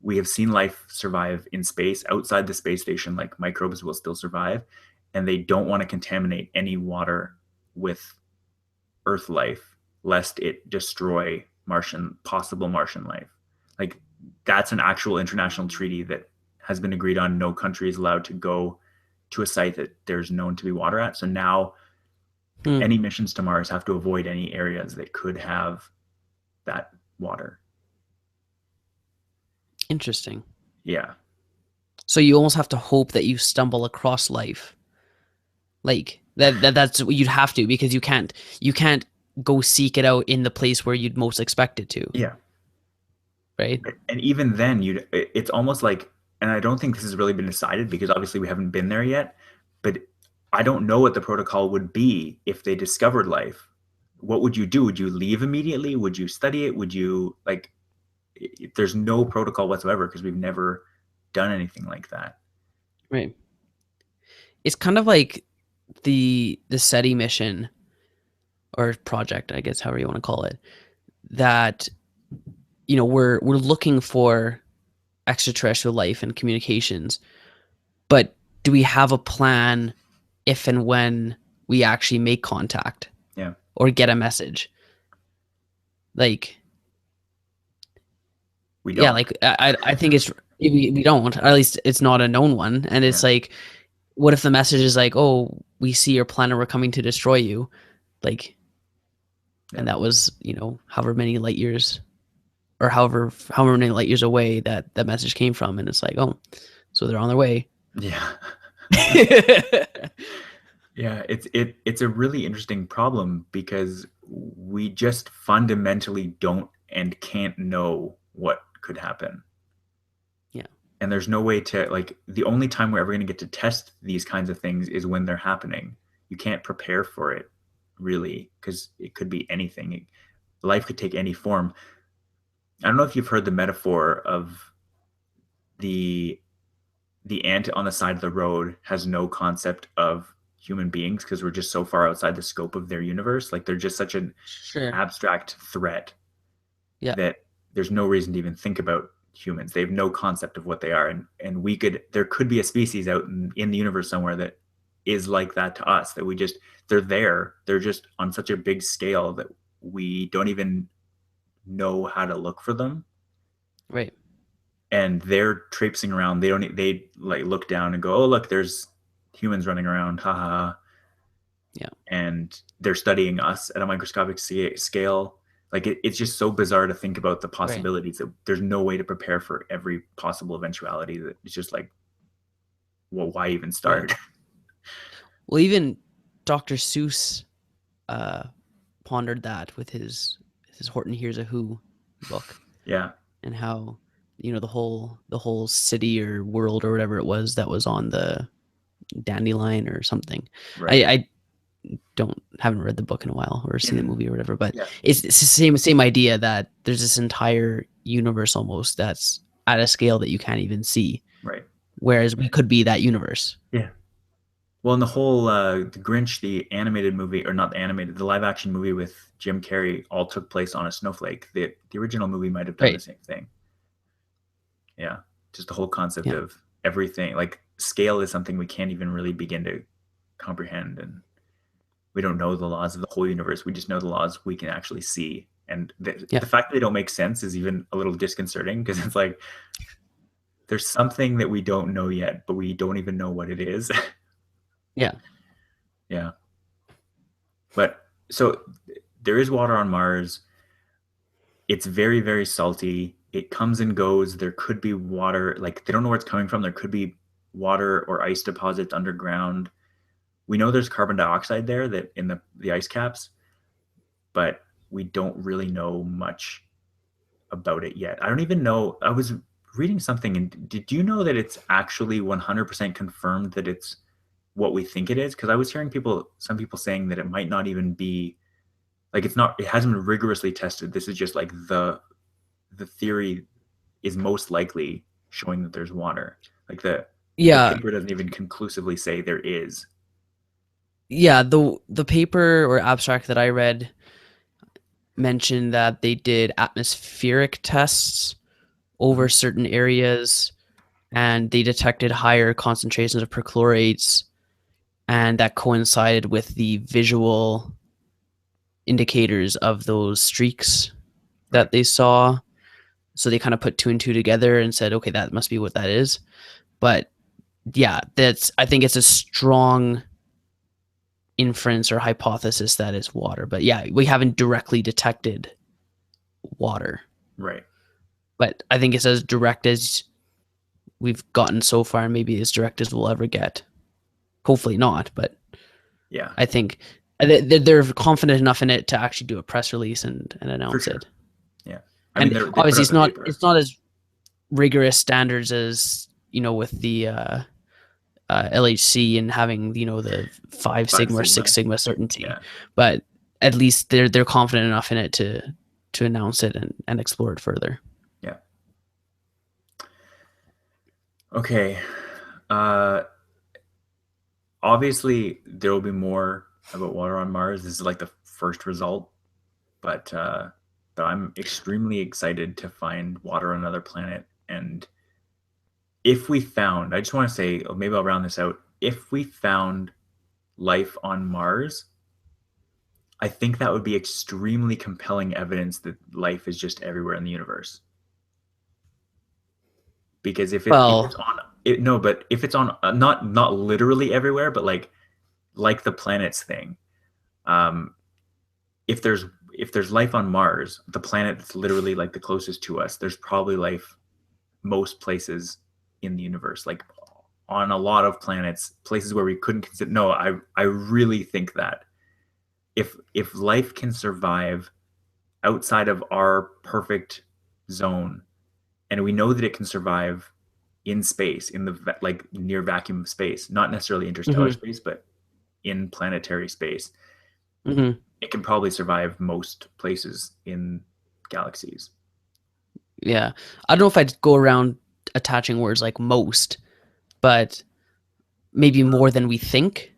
We have seen life survive in space outside the space station, like microbes will still survive, and they don't want to contaminate any water with Earth life lest it destroy possible Martian life. Like, that's an actual international treaty that has been agreed on. No country is allowed to go to a site that there's known to be water at. So now Hmm. any missions to Mars have to avoid any areas that could have that water. Interesting. Yeah. So you almost have to hope that you stumble across life. Like that's what you'd have to, because you can't go seek it out in the place where you'd most expect it to, Yeah. right? And even then, it's almost like, and I don't think this has really been decided because obviously we haven't been there yet, but I don't know what the protocol would be if they discovered life. What would you do? Would you leave immediately? Would you study it? Would you, like, there's no protocol whatsoever because we've never done anything like that. Right. It's kind of like the SETI mission or project, I guess, however you want to call it, that we're looking for extraterrestrial life and communications, but do we have a plan if and when we actually make contact Yeah. or get a message? Like, We yeah, don't. like I think we don't, or at least it's not a known one, and Yeah. it's like, what if the message is like, oh, we see your planet, we're coming to destroy you, like, Yeah. and that was however many light years, or however many light years away that message came from, and it's like, oh, so they're on their way. Yeah. Yeah, it's a really interesting problem because we just fundamentally don't and can't know what could happen. Yeah. And there's no way to, like, the only time we're ever going to get to test these kinds of things is when they're happening. You can't prepare for it really, because it could be anything. Life could take any form. I don't know if you've heard the metaphor of the the ant on the side of the road has no concept of human beings because we're just so far outside the scope of their universe. Like, they're just such an Sure. abstract threat Yeah. that there's no reason to even think about humans. They have no concept of what they are. And there could be a species out in the universe somewhere that is like that to us, that they're there. They're just on such a big scale that we don't even know how to look for them. Right. And they're traipsing around. They like look down and go, oh, look, there's humans running around. Ha ha ha. Yeah. And they're studying us at a microscopic scale. Like, it's just so bizarre to think about the Right. possibilities that there's no way to prepare for every possible eventuality. That it's just like, well, why even Right. start? Well, even Dr. Seuss uh, pondered that with his Horton Hears a Who book, Yeah. and how the whole city or world or whatever it was that was on the dandelion or something. I, Right. I haven't read the book in a while or seen the In movie or whatever, but Yeah. it's the same idea that there's this entire universe almost that's at a scale that you can't even see, Right. whereas we could be that universe. Yeah. Well, in the whole the Grinch, the animated movie, or not the animated, the live action movie with Jim Carrey, all took place on a snowflake. The original movie might have done the Right. same thing. Yeah. Just the whole concept Yeah. of everything, like, scale is something we can't even really begin to comprehend. And we don't know the laws of the whole universe. We just know the laws we can actually see. And Yeah. the fact that they don't make sense is even a little disconcerting, because it's like there's something that we don't know yet, but we don't even know what it is. Yeah. Yeah. But so there is water on Mars. It's very, very salty. it comes and goes. There could be water, like they don't know where it's coming from. There could be water or ice deposits underground. We know there's carbon dioxide there that in the ice caps, but we don't really know much about it yet. I don't even know. I was reading something, and did you know that it's actually 100% confirmed that it's what we think it is? Because I was hearing some people saying that it might not even be like it's not. It hasn't been rigorously tested. This is just like the theory is most likely showing that there's water. Like the Yeah, paper doesn't even conclusively say there is. yeah. The paper or abstract that I read mentioned that they did atmospheric tests over Mhm. certain areas and they detected higher concentrations of perchlorates, and that coincided with the visual indicators of those streaks Right. that they saw. So they kind of put two and two together and said, okay, that must be what that is. But yeah, I think it's a strong inference or hypothesis that it's water. But yeah, we haven't directly detected water. Right. But I think it's as direct as we've gotten so far, and maybe as direct as we'll ever get. Hopefully not, but Yeah. I think they're confident enough in it to actually do a press release and For announce sure. it. Yeah. I mean, And they put obviously, out the paper. it's not as rigorous standards as with the LHC and having the 5 sigma or Sigma. 6 sigma certainty, Yeah. but at least they're confident enough in it to announce it and explore it further. Yeah. Okay. Uh, Obviously, there will be more about water on Mars. This is like the first result, but I'm extremely excited to find water on another planet. And if we found, I just want to say, maybe I'll round this out. If we found life on Mars, I think that would be extremely compelling evidence that life is just everywhere in the universe. Because if it's Well, on it, no, but if it's on not literally everywhere, but like the planets thing, um, if there's life on Mars, the planet that's literally like the closest to us, there's probably life most places in the universe, like on a lot of planets, places where we couldn't consider. No, I really think that if life can survive outside of our perfect zone, and we know that it can survive in space, in the like near vacuum of space, not necessarily interstellar mm-hmm, space, but in planetary space, mm-hmm, it can probably survive most places in galaxies. yeah. I don't know if I'd go around attaching words like most, but maybe more than we think.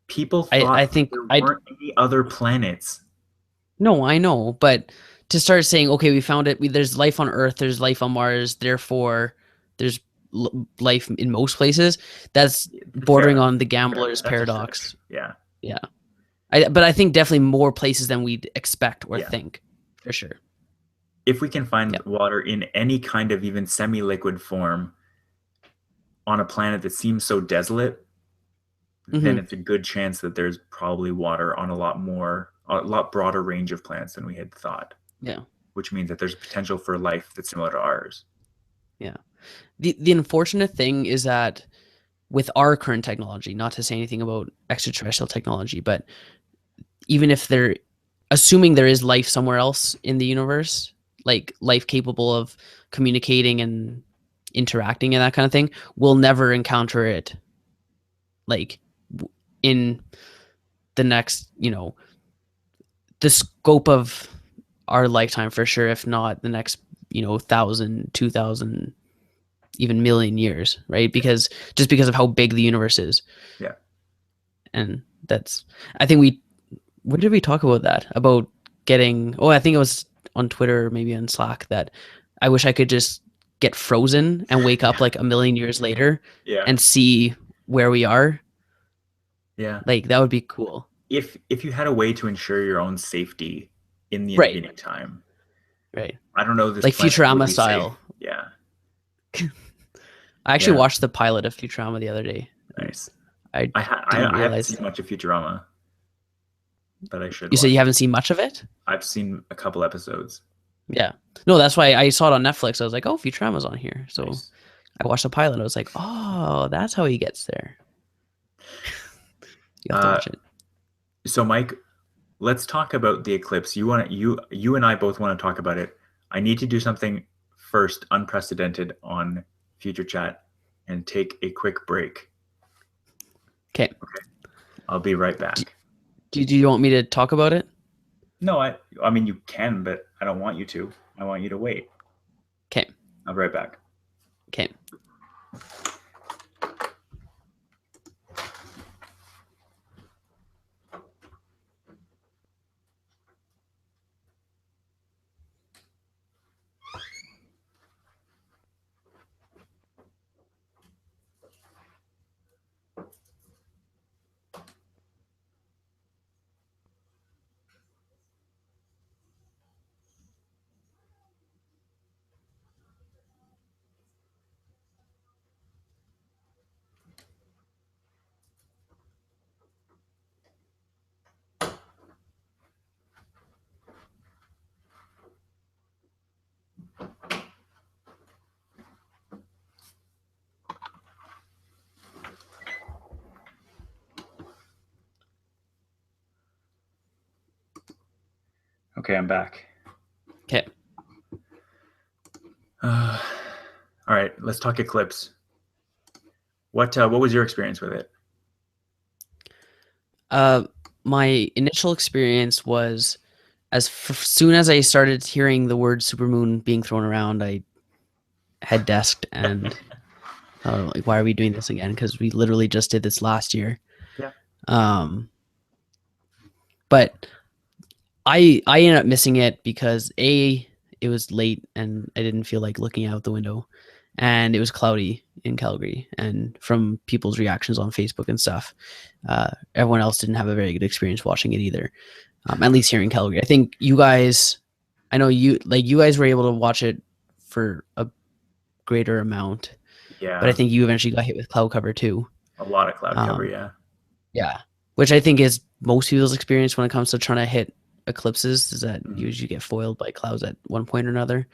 People I thought that think there I'd weren't any other planets. no, I know, but to start saying, okay, we found it. There's life on Earth. There's life on Mars. Therefore, there's life in most places. That's bordering Fair, on the fair. gambler's That's a stretch. paradox. Yeah, Yeah, but I think definitely more places than we'd expect or yeah. think, for sure. If we can find Yeah. water in any kind of even semi-liquid form on a planet that seems so desolate, then Hmm. it's a good chance that there's probably water on a lot broader range of planets than we had thought, Yeah. which means that there's potential for life that's similar to ours. Yeah. The unfortunate thing is that with our current technology, not to say anything about extraterrestrial technology, but even if they're assuming there is life somewhere else in the universe, like life capable of communicating and interacting and that kind of thing, we'll never encounter it like in the next, the scope of our lifetime for sure, if not the next, 1,000, 2,000, even million years, right? Yeah, Because of how big the universe is. yeah. And that's, I think when did we talk about that? About getting, I think it was on Twitter or maybe on Slack that I wish I could just get frozen and wake up Yeah, like a million years later yeah, and see where we are. yeah. Like that would be cool. If you had a way to ensure your own safety in the Right. intervening time, Right. I don't know if this Like planet would Futurama be safe. style. Yeah, I actually yeah. watched the pilot of Futurama the other day and Nice. I I didn't I haven't realize. seen much of Futurama, but I should You said watch you it. haven't seen much of it? I've seen a couple episodes. Yeah. No, that's why I saw it on Netflix. I was like, oh, Futurama's on here. So Nice. I watched the pilot. I was like, oh, that's how he gets there. You have to Uh, watch it. so Mike, let's talk about the eclipse. You and I both want to talk about it. I need to do something first, unprecedented on Future Chat, and take a quick break. Okay. Okay, I'll be right Do, back. do you want me to talk about it? No, I mean you can, but I don't want you to. I want you to wait. Okay. I'll be right back. Okay. Okay, I'm back. Okay. All right, let's talk Eclipse. What was your experience with it? My initial experience was soon as I started hearing the word supermoon being thrown around, I head desked and like, why are we doing this again? Because we literally just did this last year. Yeah. Um, but I ended up missing it because it was late and I didn't feel like looking out the window, and it was cloudy in Calgary. And from people's reactions on Facebook and stuff, everyone else didn't have a very good experience watching it either. At least here in Calgary, I think you guys, I know you guys were able to watch it for a greater amount, but I Yeah, think you eventually got hit with cloud cover too. a lot of cloud cover. Um, Yeah. yeah, which I think is most people's experience when it comes to trying to hit eclipses, is that you Mhm. usually get foiled by clouds at one point or another.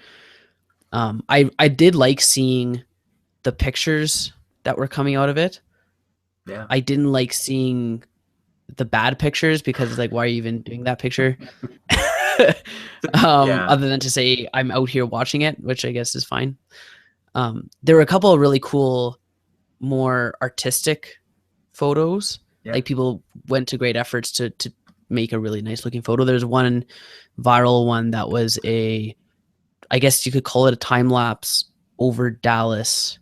I did like seeing the pictures that were coming out of it. Yeah. I didn't like seeing the bad pictures because it's like, why are you even doing that picture? Yeah. Other than to say I'm out here watching it, which I guess is fine. There were a couple of really cool, more artistic photos. Yeah. Like people went to great efforts to make a really nice looking photo. There's one viral one that was I guess you could call it a time lapse over Dallas,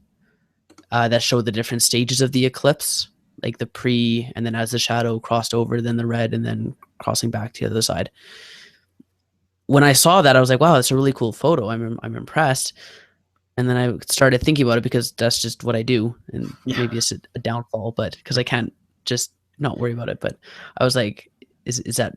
that showed the different stages of the eclipse, like the pre, and then as the shadow crossed over, then the red, and then crossing back to the other side. When I saw that, I was like, wow, that's a really cool photo. I'm impressed. And then I started thinking about it because that's just what I do, and Yeah. maybe it's a downfall, but because I can't just not worry about it. But I was like, is that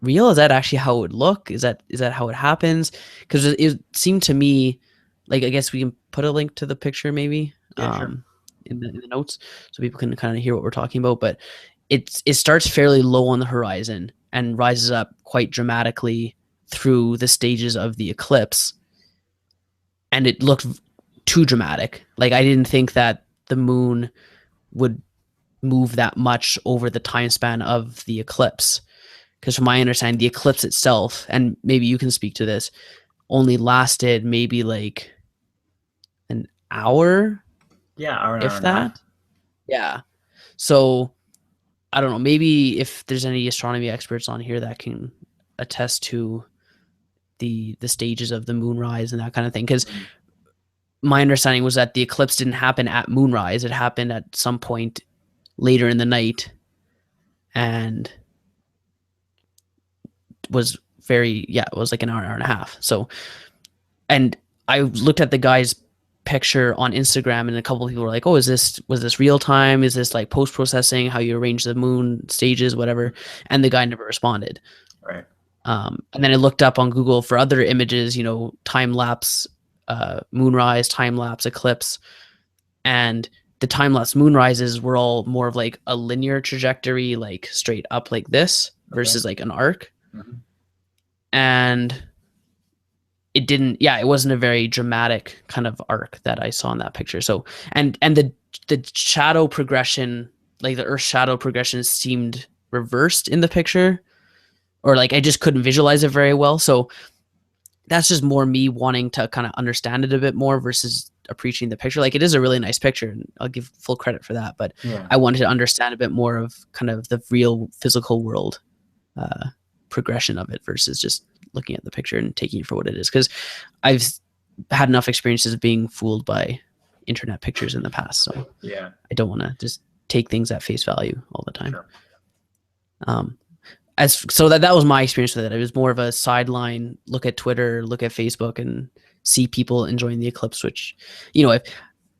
real? Is that actually how it would look? Is that how it happens? Because it seemed to me like, I guess we can put a link to the picture maybe, Yeah. Sure. in the notes so people can kind of hear what we're talking about. But it starts fairly low on the horizon and rises up quite dramatically through the stages of the eclipse, and it looked too dramatic. Like I didn't think that the moon would move that much over the time span of the eclipse. Because from my understanding, the eclipse itself, and maybe you can speak to this, only lasted maybe like an hour, Yeah. An hour if and a half. that. Yeah. So I don't know. Maybe if there's any astronomy experts on here that can attest to the stages of the moonrise and that kind of thing. Because Mhm. my understanding was that the eclipse didn't happen at moonrise; it happened at some point later in the night, and was it was like an hour and a half. So, and I looked at the guy's picture on Instagram, and a couple of people were like, oh, was this real time, is this like post processing, how you arrange the moon stages, whatever. And the guy never responded. Right. And then I looked up on Google for other images, time lapse, moonrise, time lapse eclipse, and the time lapse moonrises were all more of like a linear trajectory, like straight up like this Okay. versus like an arc. Hmm. And it didn't, yeah, it wasn't a very dramatic kind of arc that I saw in that picture. So, and the shadow progression, like the Earth shadow progression, seemed reversed in the picture, or like I just couldn't visualize it very well. So that's just more me wanting to kind of understand it a bit more versus appreciating the picture. Like it is a really nice picture, and I'll give full credit for that. But Yeah. I wanted to understand a bit more of kind of the real physical world progression of it versus just looking at the picture and taking it for what it is. Because I've had enough experiences of being fooled by internet pictures in the past, so Yeah. I don't want to just take things at face value all the time. Sure. So that was my experience with it. It was more of a sideline look at Twitter, look at Facebook, and see people enjoying the eclipse. Which, if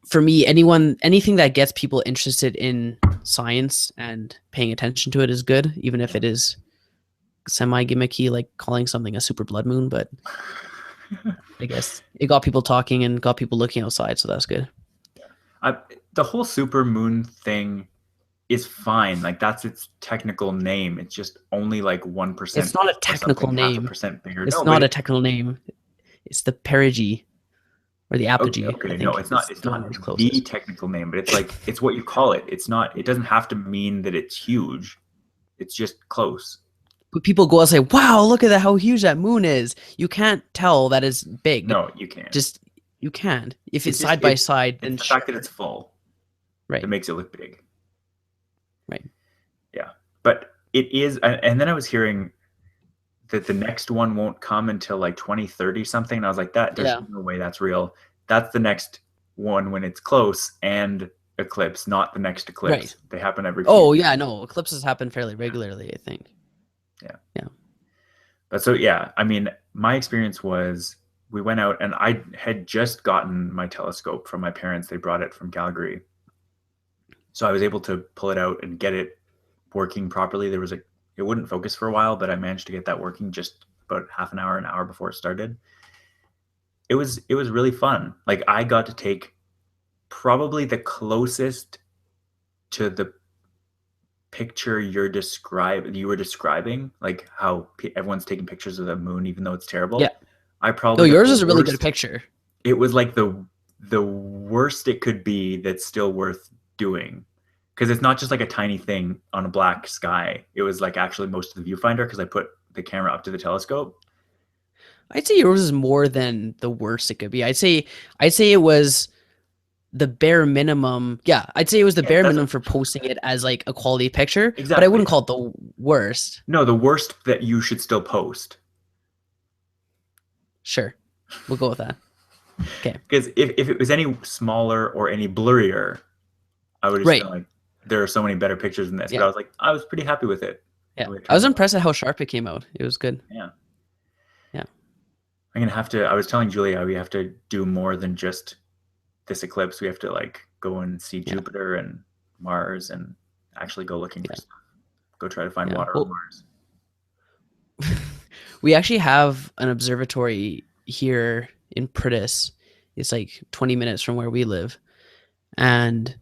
for me, anything that gets people interested in science and paying attention to it is good, even if it is semi gimmicky, like calling something a super blood moon. But I guess it got people talking and got people looking outside, so that's good. The whole super moon thing is fine. Like that's its technical name. It's just only like 1% It's not a or something, technical half a name. percent bigger. It's No, not but a technical name. It's the perigee or the apogee. okay, I no, think it's not. is It's the one not that's the closest. technical name, but it's like it's what you call it. It's not. It doesn't have to mean that it's huge. It's just close. But people go out and say, "Wow, look at that! How huge that moon is!" You can't tell that it's big. No, you can't. Just you can't. If It's it's just side by side, it's then the fact that sure. it's full that Right. makes it look big. Right. Yeah, but it is. And then I was hearing that the next one won't come until like 2030 something. And I was like, there's Yeah. no way that's real. That's the next one when it's close and eclipse, not the next Right. eclipse. They happen every few Oh years. yeah, no. Eclipses happen fairly regularly, I think. Yeah. Yeah. But so yeah, I mean, my experience was we went out and I had just gotten my telescope from my parents. They brought it from Calgary. So I was able to pull it out and get it working properly. It wouldn't focus for a while, but I managed to get that working just about half an hour before it started. It was really fun. Like I got to take probably the closest to the picture you were describing, like how everyone's taking pictures of the moon even though it's Yeah. terrible. I No, probably got yours the is a really good worst. picture. It was like the worst it could be that's still worth doing, because it's not just like a tiny thing on a black sky. It was like actually most of the viewfinder because I put the camera up to the telescope. I'd say yours is more than the worst it could be. I'd say it was the bare minimum. Yeah, I'd say it was the Yeah, bare that's minimum for posting it as like a quality picture, but I exactly. wouldn't call it the worst. No, the worst that you should still post. Sure. We'll go with that. Okay. Because if it was any smaller or any blurrier, I would have just been Right. like, there are so many better pictures than this. But Yeah. I was like, I was pretty happy with it. Yeah. The way it I was turned out. impressed at how sharp it came out. It was good. Yeah. Yeah. I'm gonna have to. I was telling Julia we have to do more than just this eclipse. We have to like go and see Yeah. Jupiter and Mars and actually go looking for Yeah. stuff. Go try to find Yeah. water on Well, Mars. we actually have an observatory here in Prudis. It's like 20 minutes from where we live. And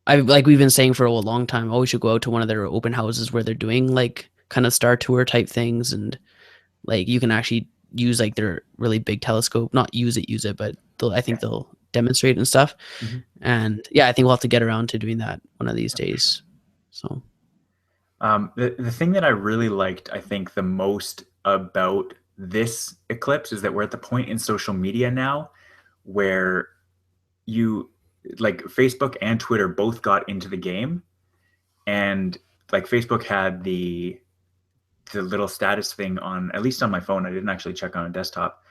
we've been saying for a long time, oh, we should go out to one of their open houses where they're doing like kind of star tour type things, and like you can actually use like their really big telescope, not use it, but I think they'll demonstrate and stuff. Mm-hmm. And yeah, I think we'll have to get around to doing that one of these days. So the thing that I really liked, I think, the most about this eclipse is that we're at the point in social media now where you like Facebook and Twitter both got into the game, and like Facebook had the little status thing on, at least on my phone. I didn't actually check on a desktop,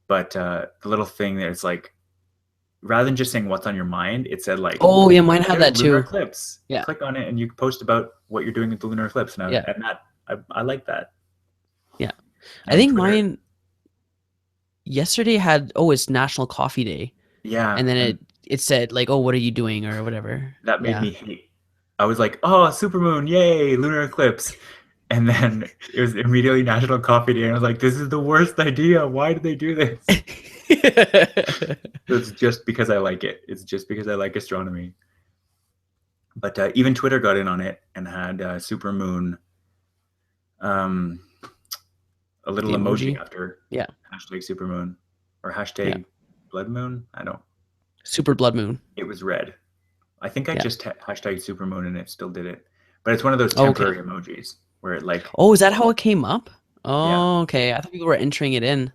but the little thing that it's like, rather than just saying what's on your mind, it said like, oh yeah, mine had that lunar too. eclipse. Yeah. Click on it and you can post about what you're doing with the lunar eclipse. And, Yeah. and that I like that. Yeah. And I think Twitter, mine yesterday had, it's National Coffee Day. yeah. And then it said like, oh, what are you doing or whatever. That made Yeah. me hate. I was like, oh, supermoon, yay, lunar eclipse. And then it was immediately National Coffee Day. And I was like, this is the worst idea. Why did they do this? It's just because I like it. It's just because I like astronomy. But even Twitter got in on it and had supermoon, a little The emoji emoji? after Yeah. hashtag supermoon. or Yeah. hashtag blood moon. I don't. Super blood moon. It was red. I think I Yeah. just hashtag supermoon and it still did it. But it's one of those Okay. temporary emojis where it like, Oh, is that how it came up? yeah, Oh, okay. I thought people were entering it in.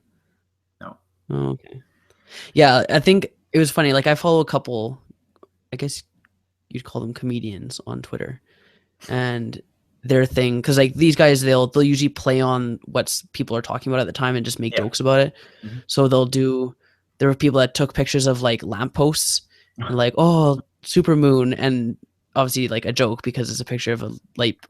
no, Oh, okay. Yeah, I think it was funny. Like I follow a couple, I guess you'd call them comedians on Twitter, and their thing, because like these guys, they'll usually play on what people are talking about at the time and just make yeah, jokes about it. hmm So they'll do. There were people that took pictures of like lampposts and like, oh, super moon, and obviously like a joke because it's a picture of a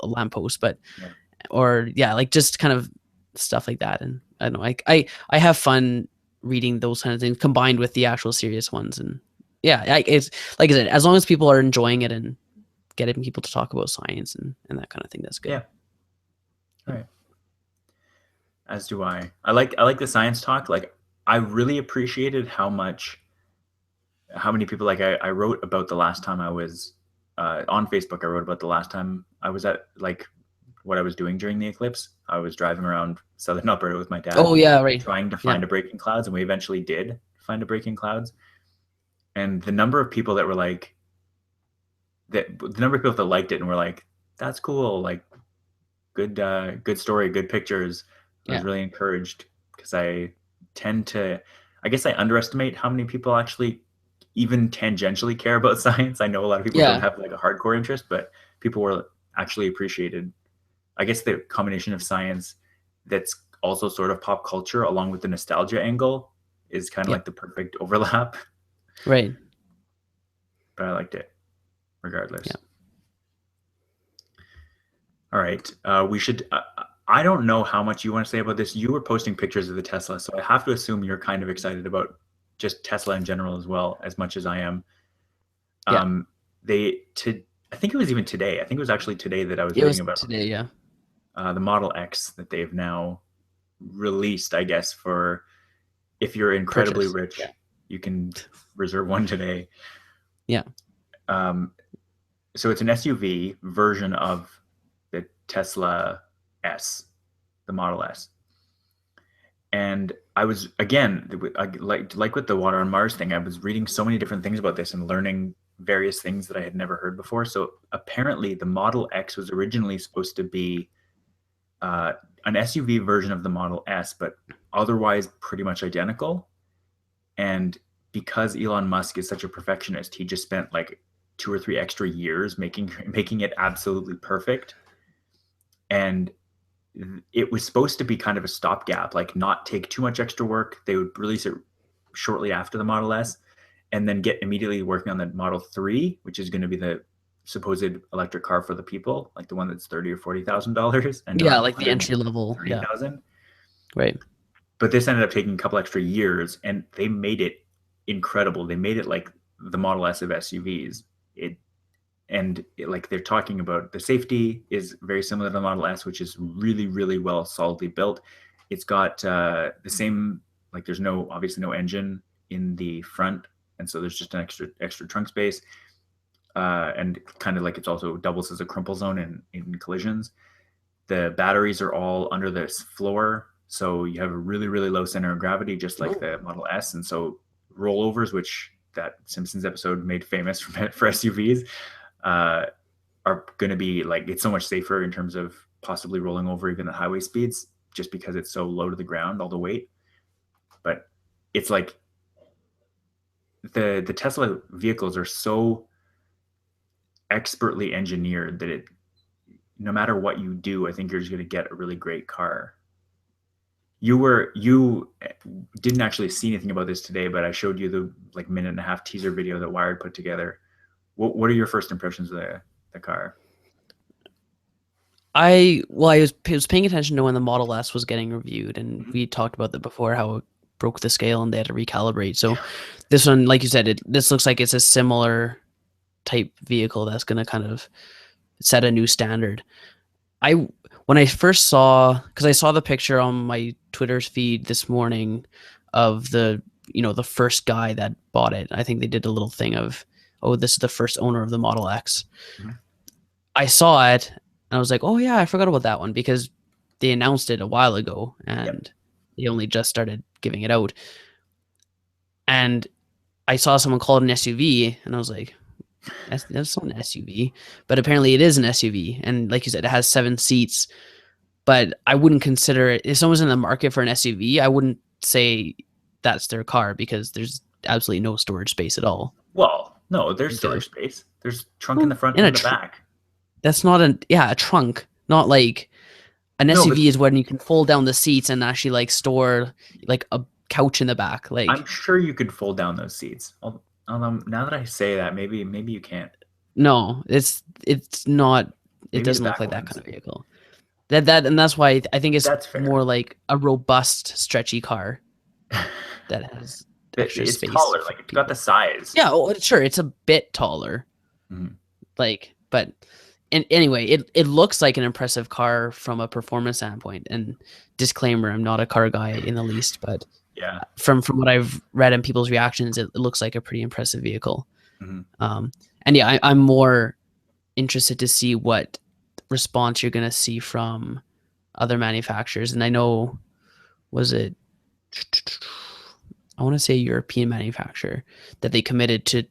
lamppost, but yeah, or yeah, like just kind of stuff like that. And I don't know, I have fun reading those kind of things combined with the actual serious ones. And yeah, it's like I said, as long as people are enjoying it and getting people to talk about science and that kind of thing, that's good. yeah. All right. As do I. I like the science talk. Like I really appreciated how many people like I wrote about the last time I was on Facebook. I wrote about the last time I was at like what I was doing during the eclipse. I was driving around southern Alberta with my dad, Oh yeah, right. trying to Yeah, find a break in clouds, and we eventually did find a break in clouds. And the number of people that were like the number of people that liked it and were like, "That's cool," like good story, good pictures. I was yeah, really encouraged because I tend to, I guess I underestimate how many people actually even tangentially care about science. I know a lot of people don't yeah, have like a hardcore interest, but people were actually appreciated. I guess the combination of science that's also sort of pop culture along with the nostalgia angle is kind of yeah, like the perfect overlap. right. But I liked it regardless. Yeah, All right. We should. I don't know how much you want to say about this. You were posting pictures of the Tesla, so I have to assume you're kind of excited about just Tesla in general as well, as much as I am. yeah. Um, I think it was even today. I think it was actually today that I was It reading was about today. Yeah, the Model X that they've now released. I guess for if you're incredibly purchase. Yeah, rich, you can reserve one today. yeah. Um, so it's an SUV version of the Tesla S, the Model S. And I was again like with the water on Mars thing. I was reading so many different things about this and learning various things that I had never heard before. So apparently, the Model X was originally supposed to be uh, an SUV version of the Model S, but otherwise pretty much identical. And because Elon Musk is such a perfectionist, he just spent like 2 or 3 extra years making it absolutely perfect. And it was supposed to be kind of a stopgap, like not take too much extra work. They would release it shortly after the Model S, and then get immediately working on the Model 3, which is going to be the supposed electric car for the people, like the one that's $30,000 or $40,000 and Yeah, not like the entry level. Yeah, 130,000. right. But this ended up taking a couple extra years, and they made it incredible. They made it like the Model S of SUVs. Like they're talking about the safety is very similar to the Model S, which is really, really well solidly built. It's got the same, like there's obviously no engine in the front, and so there's just an extra trunk space, and kind of like it's also doubles as a crumple zone in collisions. The batteries are all under this floor, so you have a really, really low center of gravity, just like Oh, the Model S, and so rollovers, which that Simpsons episode made famous for SUVs, uh, are going to be like it's so much safer in terms of possibly rolling over even at highway speeds, just because it's so low to the ground, all the weight. But it's like the Tesla vehicles are so expertly engineered that it no matter what you do, I think you're just going to get a really great car. You didn't actually see anything about this today, but I showed you the like minute and a half teaser video that Wired put together. What are your first impressions of the car? I was paying attention to when the Model S was getting reviewed, and Mhm. we talked about that before, how it broke the scale and they had to recalibrate. So this one, like you said, this looks like it's a similar type vehicle that's going to kind of set a new standard. I when I first saw, because I saw the picture on my Twitter's feed this morning of the first guy that bought it. I think they did a little thing of, oh, this is the first owner of the Model X. Mhm. I saw it and I was like, oh yeah, I forgot about that one because they announced it a while ago Yep. and they only just started giving it out. and I saw someone call it an SUV, and I was like, that's not an SUV, but apparently it is an SUV. And like you said, it has 7 seats, but I wouldn't consider it, if someone's in the market for an SUV, I wouldn't say that's their car because there's absolutely no storage space at all. Well, no, there's Like the storage space. There's trunk in well, the front in a and the back. that's not a trunk, not like an No, but SUV is when you can fold down the seats and actually like store like a couch in the back. I'm Like sure you could fold down those seats. Now that I say that, maybe you can't. no, it's not. It Maybe the doesn't look back like that ones. kind of vehicle. That and that's why I think it's That's more fair. like a robust, stretchy car that has extra It's space taller. for Like it's got the people. size. Yeah, oh, sure, it's a bit taller. Mhm. Like, but and anyway, it looks like an impressive car from a performance standpoint. And disclaimer, I'm not a car guy in the least, but Yeah. from what I've read and people's reactions, it looks like a pretty impressive vehicle. Mhm. Um, and yeah, I'm more interested to see what response you're going to see from other manufacturers. And I know, was it, I want to say a European manufacturer that they committed to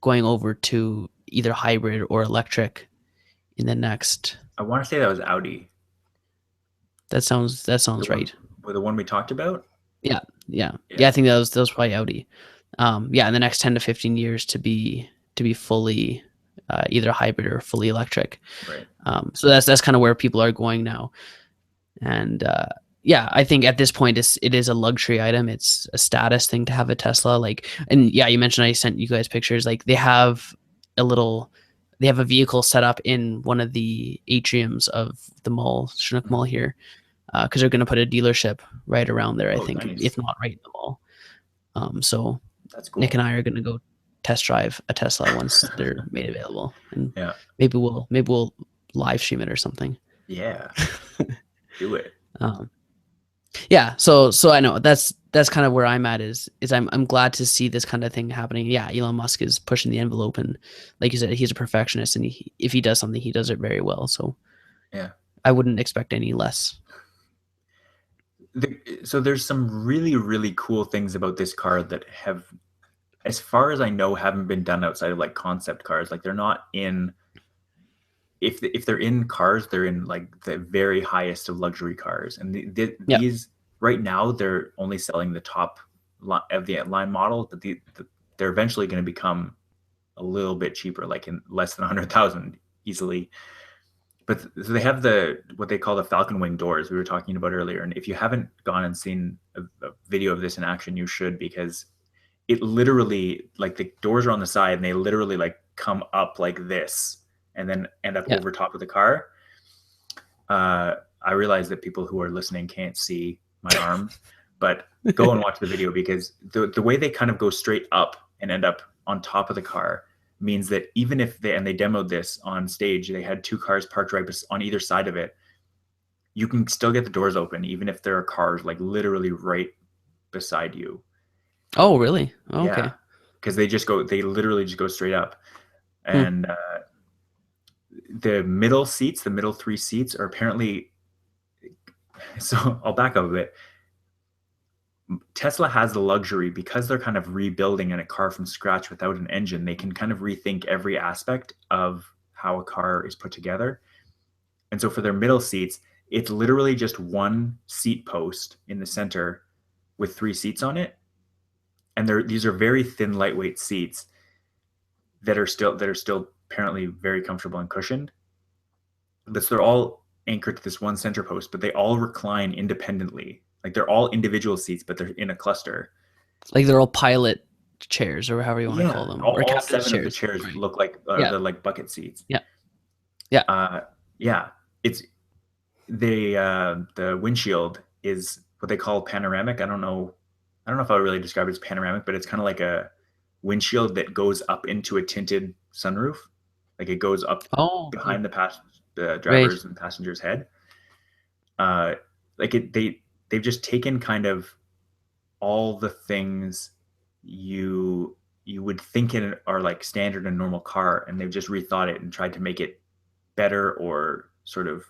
going over to either hybrid or electric in the next. I want to say that was Audi, That sounds the one, right. the one we talked about. Yeah, yeah, yeah. I Yeah. think that was probably Audi. Yeah, in the next 10 to 15 years to be fully either hybrid or fully electric. Right. So that's kind of where people are going now. And yeah, I think at this point it is a luxury item. It's a status thing to have a Tesla. Like, and yeah, you mentioned I sent you guys pictures. Like a little, they have a vehicle set up in one of the atriums of the mall, Chinook Mall Mhm. here, because they're going to put a dealership right around there. I Oh, think, nice. if not right in the mall. So That's Nick cool. and I are going to go test drive a Tesla once they're made available, and Yeah. maybe we'll live stream it or something. Yeah. Do it. Um, yeah, so I know that's kind of where I'm at, is I'm glad to see this kind of thing happening. Yeah, Elon Musk is pushing the envelope, and like you said, he's a perfectionist, and if he does something, he does it very well. So Yeah. I wouldn't expect any less. So there's some really cool things about this car that have, as far as I know, haven't been done outside of like concept cars. Like they're not in, if they're in cars, they're in like the very highest of luxury cars. And Yeah. these right now they're only selling the top of the line model, but they're eventually going to become a little bit cheaper, like in less than 100,000 easily. But so they have the what they call the Falcon Wing doors we were talking about earlier. And if you haven't gone and seen a video of this in action, you should, because it literally, like, the doors are on the side and they literally like come up like this and then end up Yeah. over top of the car. I realize that people who are listening can't see my arms, but go and watch the video, because the way they kind of go straight up and end up on top of the car means that even if they demoed this on stage, they had two cars parked right on either side of it, you can still get the doors open even if there are cars like literally right beside you. Oh, really? Oh, Yeah, okay. because they literally just go straight up. Hmm. And the middle seats, the middle three seats, are apparently, so I'll back up a bit. Tesla has the luxury, because they're kind of rebuilding in a car from scratch without an engine. They can kind of rethink every aspect of how a car is put together. And so for their middle seats, it's literally just one seat post in the center with three seats on it. And these are very thin, lightweight seats that are still apparently very comfortable and cushioned. But they're all anchored to this one center post, but they all recline independently. Like they're all individual seats, but they're in a cluster. Like they're all pilot chairs or however you want to call Yeah, them, all, or all captain's seven of the chairs. chairs Right. look like Yeah. the like bucket seats. Yeah. Yeah. Uh, yeah, it's the windshield is what they call panoramic. I don't know if I would really describe it as panoramic, but it's kind of like a windshield that goes up into a tinted sunroof. Like it goes up Oh, okay. behind the Right. driver's and passenger's head. Uh, like they've just taken kind of all the things you would think are like standard in a normal car, and they've just rethought it and tried to make it better, or sort of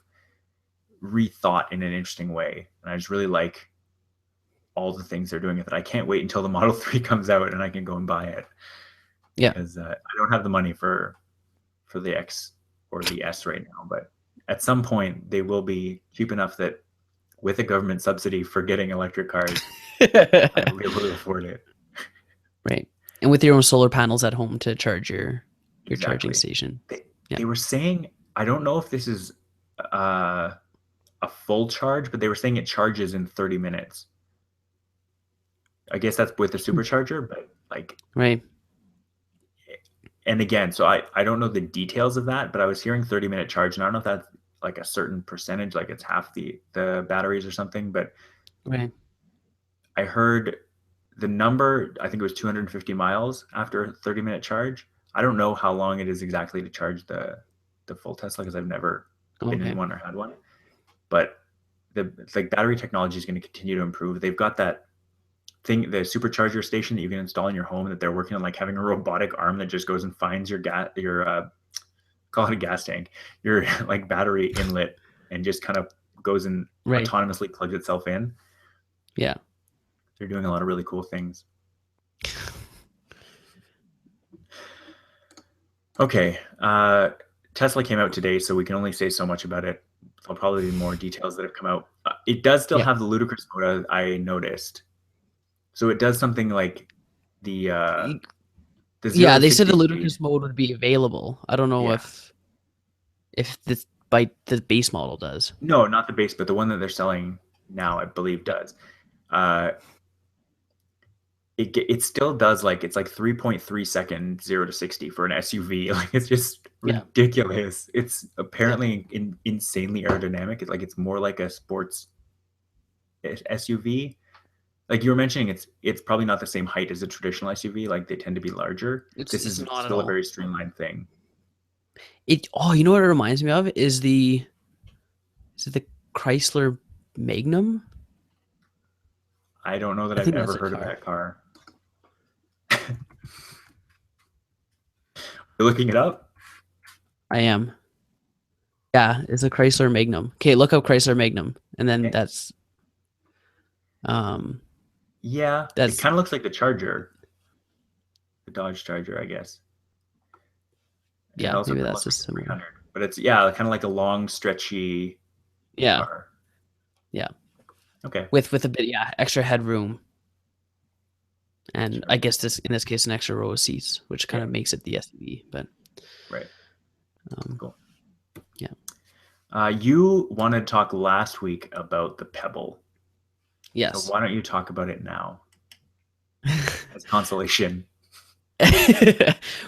rethought in an interesting way. And I just really like all the things they're doing with it. I can't wait until the Model 3 comes out and I can go and buy it, Yeah. because I don't have the money for the X or the S right now. But at some point, they will be cheap enough that with a government subsidy for getting electric cars, I will be able to afford it. Right. And with your own solar panels at home to charge your charging Exactly. station. They, Yeah. they were saying, I don't know if this is uh, a full charge, but they were saying it charges in 30 minutes. I guess that's with the supercharger, but like, Right. and again, so I don't know the details of that, but I was hearing 30-minute charge, and I don't know if that's like a certain percentage, like it's half the batteries or something, but Right. I heard the number, I think it was 250 miles after a 30-minute charge. I don't know how long it is exactly to charge the full Tesla, because I've never been in Okay. one or had one. But the like battery technology is going to continue to improve. They've got that thing, the supercharger station that you can install in your home, that they're working on, like having a robotic arm that just goes and finds your call it a gas tank, your like battery inlet, and just kind of goes and Right. autonomously plugs itself in. Yeah. They're doing a lot of really cool things. Okay. Tesla came out today, so we can only say so much about it. There'll probably be more details that have come out. It does still Yeah. have the ludicrous mode, I noticed. So it does something like the the 0 Yeah, to they said 60 the speed. ludicrous mode would be available. I don't know Yeah. if this by the base model does. No, not the base, but the one that they're selling now, I believe, does. Uh, it still does, like it's like 3.3 seconds 0 to 60 for an SUV. Like it's just Yeah. ridiculous. It's Yeah. apparently insanely aerodynamic. It's like it's more like a sports SUV. Like you were mentioning, it's probably not the same height as a traditional SUV. Like they tend to be larger. This It's is not at still a all. very streamlined thing. You know what it reminds me of is it the Chrysler Magnum? I don't know that I I've think ever that's a heard of car. that car. You're looking it up? I am. Yeah, it's a Chrysler Magnum. Okay, look up Chrysler Magnum, and then Okay. um Yeah, it that's kind of looks like the Charger, the Dodge Charger, I guess. And it yeah, also maybe kind of that's looks like just the similar. 300. But it's, yeah, kind of like a long, stretchy Yeah, car. yeah, Okay, with a bit extra headroom, and sure. I guess this in this case an extra row of seats, which kind Yeah, of makes it the SUV. But right. um, Cool. yeah, You wanted to talk last week about the Pebble. So yes. why don't you talk about it now as consolation?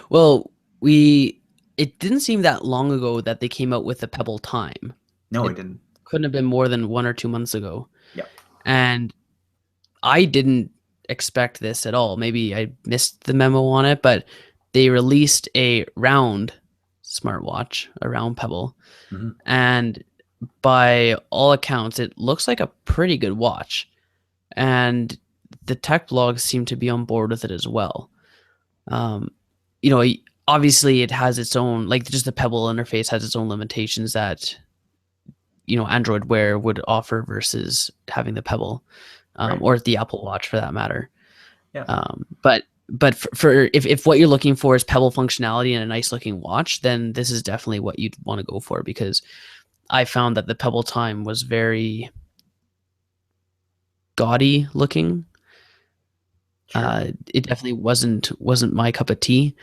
Well, we it didn't seem that long ago that they came out with the Pebble Time. No, I It didn't. couldn't have been more than 1 or 2 months ago, Yeah. and I didn't expect this at all. Maybe I missed the memo on it, but they released a round smartwatch, a round Pebble, Hmm. and by all accounts, it looks like a pretty good watch. And the tech blogs seem to be on board with it as well. Um, you know, obviously it has its own, like just the Pebble interface has its own limitations that Android Wear would offer versus having the Pebble, Right. or the Apple Watch for that matter. Yeah. But for if what you're looking for is Pebble functionality and a nice looking watch, then this is definitely what you'd want to go for, because I found that the Pebble Time was very gaudy looking. Sure. It definitely wasn't my cup of tea.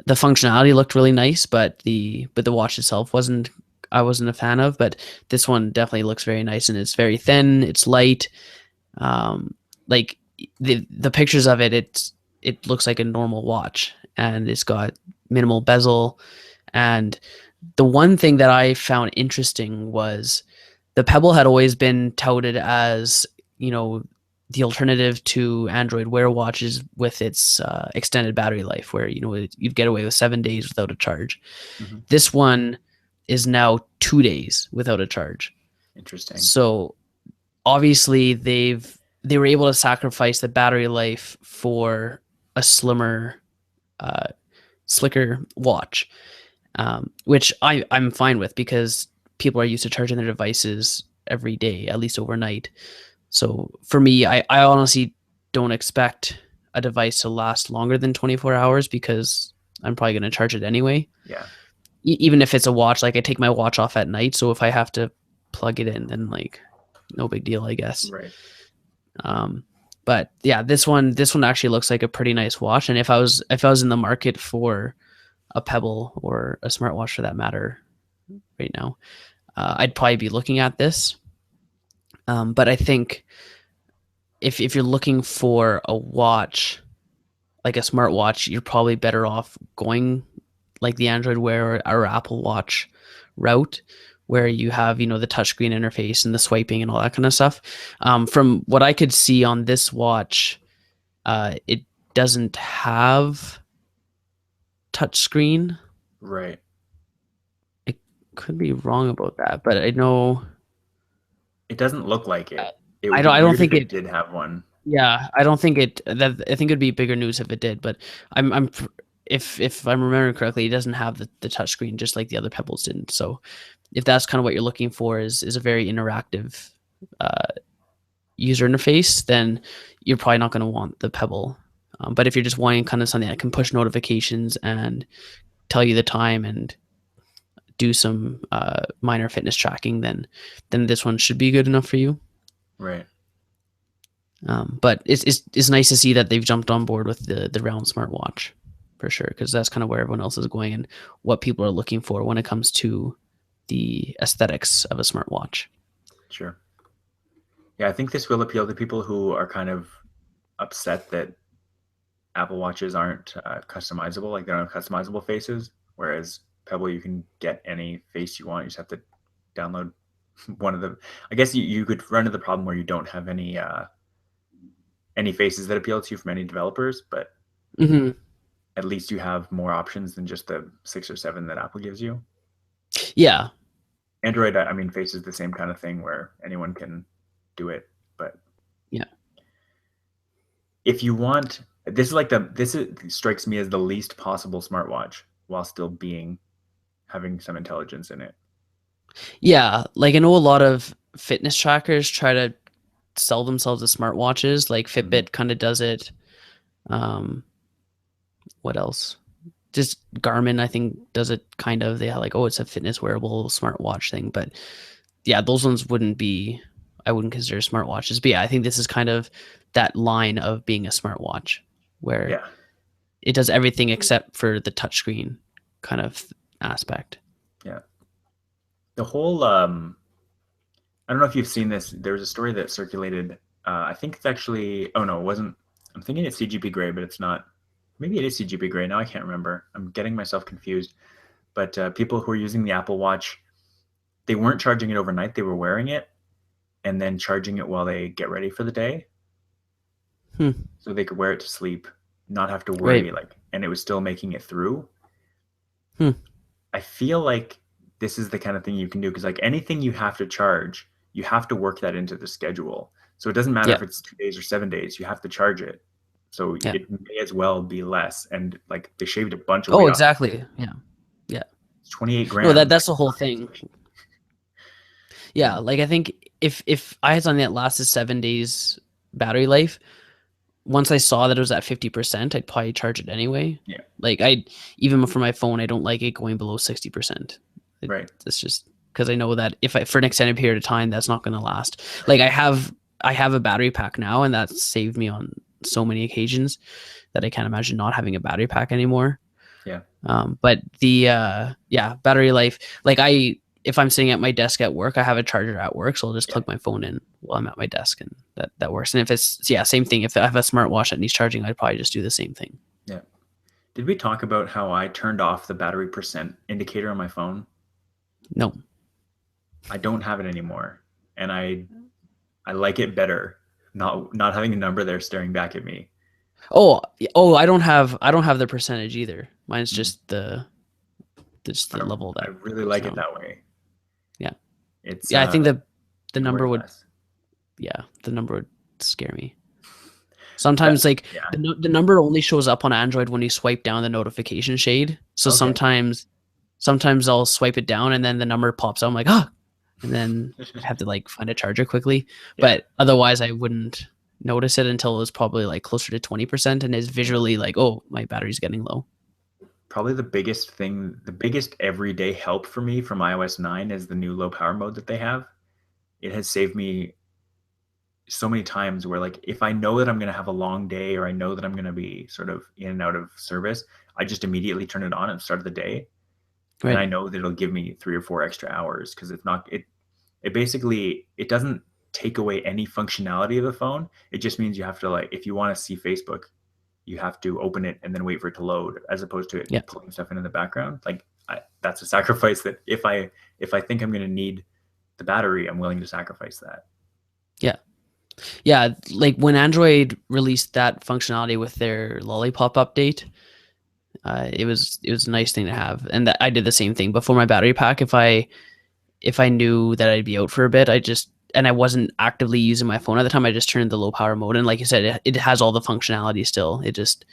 The functionality looked really nice, but the watch itself I wasn't a fan of. But this one definitely looks very nice, and it's very thin. It's light. Like the pictures of it looks like a normal watch, and it's got minimal bezel. And the one thing that I found interesting was the Pebble had always been touted as, the alternative to Android Wear watches with its extended battery life, where you'd get away with 7 days without a charge. Hmm. This one is now 2 days without a charge. Interesting. So obviously they were able to sacrifice the battery life for a slimmer, slicker watch, which I'm fine with, because people are used to charging their devices every day, at least overnight. So for me, I honestly don't expect a device to last longer than 24 hours because I'm probably going to charge it anyway. Yeah. Even if it's a watch, like I take my watch off at night, so if I have to plug it in, then like no big deal, I guess. Right. Um, but yeah, this one actually looks like a pretty nice watch. And if I was in the market for a Pebble or a smartwatch for that matter, right now, I'd probably be looking at this. But I think if you're looking for a watch, like a smartwatch, you're probably better off going like the Android Wear or Apple Watch route, where you have the touchscreen interface and the swiping and all that kind of stuff. From what I could see on this watch, it doesn't have touchscreen. Right. I could be wrong about that, but I know It doesn't look like it. It I would don't. be I don't weird if think it it. did have one. Yeah, I don't think it. That I think it'd be bigger news if it did. But I'm if I'm remembering correctly, it doesn't have the touchscreen just like the other Pebbles didn't. So if that's kind of what you're looking for is a very interactive user interface, then you're probably not going to want the Pebble. But if you're just wanting kind of something that can push notifications and tell you the time and do some minor fitness tracking, then this one should be good enough for you. Right. But it's nice to see that they've jumped on board with the round smartwatch for sure, because that's kind of where everyone else is going and what people are looking for when it comes to the aesthetics of a smartwatch. Sure. Yeah, I think this will appeal to people who are kind of upset that Apple Watches aren't customizable, like they don't have customizable faces, whereas Pebble, you can get any face you want. You just have to download one of the. I guess you could run into the problem where you don't have any faces that appeal to you from any developers, but Mm-hmm. at least you have more options than just the 6 or 7 that Apple gives you. Yeah. Android, I mean, faces the same kind of thing where anyone can do it, but Yeah. if you want, strikes me as the least possible smartwatch while still having some intelligence in it. Yeah. Like I know a lot of fitness trackers try to sell themselves as smartwatches. Like Fitbit kind of does it. Um, what else? Just Garmin, I think, does it kind of. They have like, oh, it's a fitness wearable smartwatch thing. But yeah, those ones I wouldn't consider smartwatches. But yeah, I think this is kind of that line of being a smartwatch where Yeah. it does everything except for the touchscreen kind of aspect. Yeah. The whole I don't know if you've seen this. There was a story that circulated. I think it's actually. Oh no, it wasn't. I'm thinking it's CGP Grey, but it's not. Maybe it is CGP Grey. Now I can't remember. I'm getting myself confused. But people who are using the Apple Watch, they weren't charging it overnight. They were wearing it and then charging it while they get ready for the day, so they could wear it to sleep, not have to worry. Right. And it was still making it through. Hmm. I feel like this is the kind of thing you can do because like anything you have to charge, you have to work that into the schedule. So it doesn't matter Yeah. if it's 2 days or 7 days, you have to charge it. So Yeah. it may as well be less. And like they shaved a bunch of Oh, weight off. exactly. Yeah. Yeah. It's 28 grams. No, that's the whole thing. Yeah, like I think if I had something that lasted 7 days battery life, once I saw that it was at 50%, I'd probably charge it anyway. Yeah. Like even for my phone, I don't like it going below 60%. Right. It's just because I know that for an extended period of time, that's not going to last. Like I have a battery pack now, and that's saved me on so many occasions that I can't imagine not having a battery pack anymore. Yeah. But the battery life, like if I'm sitting at my desk at work, I have a charger at work, so I'll just plug my phone in while I'm at my desk, and that works. And if it's same thing. If I have a smartwatch that needs charging, I'd probably just do the same thing. Yeah. Did we talk about how I turned off the battery percent indicator on my phone? No. I don't have it anymore, and I like it better not having a number there staring back at me. Oh, I don't have the percentage either. Mine's just the level that I really like it that way. Yeah. It's I think the number would less. the number would scare me. Sometimes the number only shows up on Android when you swipe down the notification shade. So Okay. sometimes I'll swipe it down and then the number pops out. I'm like, and then I have to like find a charger quickly. Yeah. But otherwise, I wouldn't notice it until it was probably like closer to 20% and is Yeah. visually like, oh, my battery's getting low. Probably the biggest everyday help for me from iOS 9 is the new low power mode that they have. It has saved me so many times where, like, if I know that I'm going to have a long day or I know that I'm going to be sort of in and out of service, I just immediately turn it on at the start of the day. And I Right. know that it'll give me 3 or 4 extra hours because it basically, it doesn't take away any functionality of the phone. It just means you have to, like, if you want to see Facebook, you have to open it and then wait for it to load, as opposed to it Yeah. pulling stuff in the background. Like, that's a sacrifice that if I think I'm going to need the battery, I'm willing to sacrifice that. Yeah. Yeah. Like when Android released that functionality with their Lollipop update, it was a nice thing to have. And that I did the same thing before my battery pack. If I knew that I'd be out for a bit, and I wasn't actively using my phone at the time, I just turned the low power mode. And like you said, it has all the functionality still. It just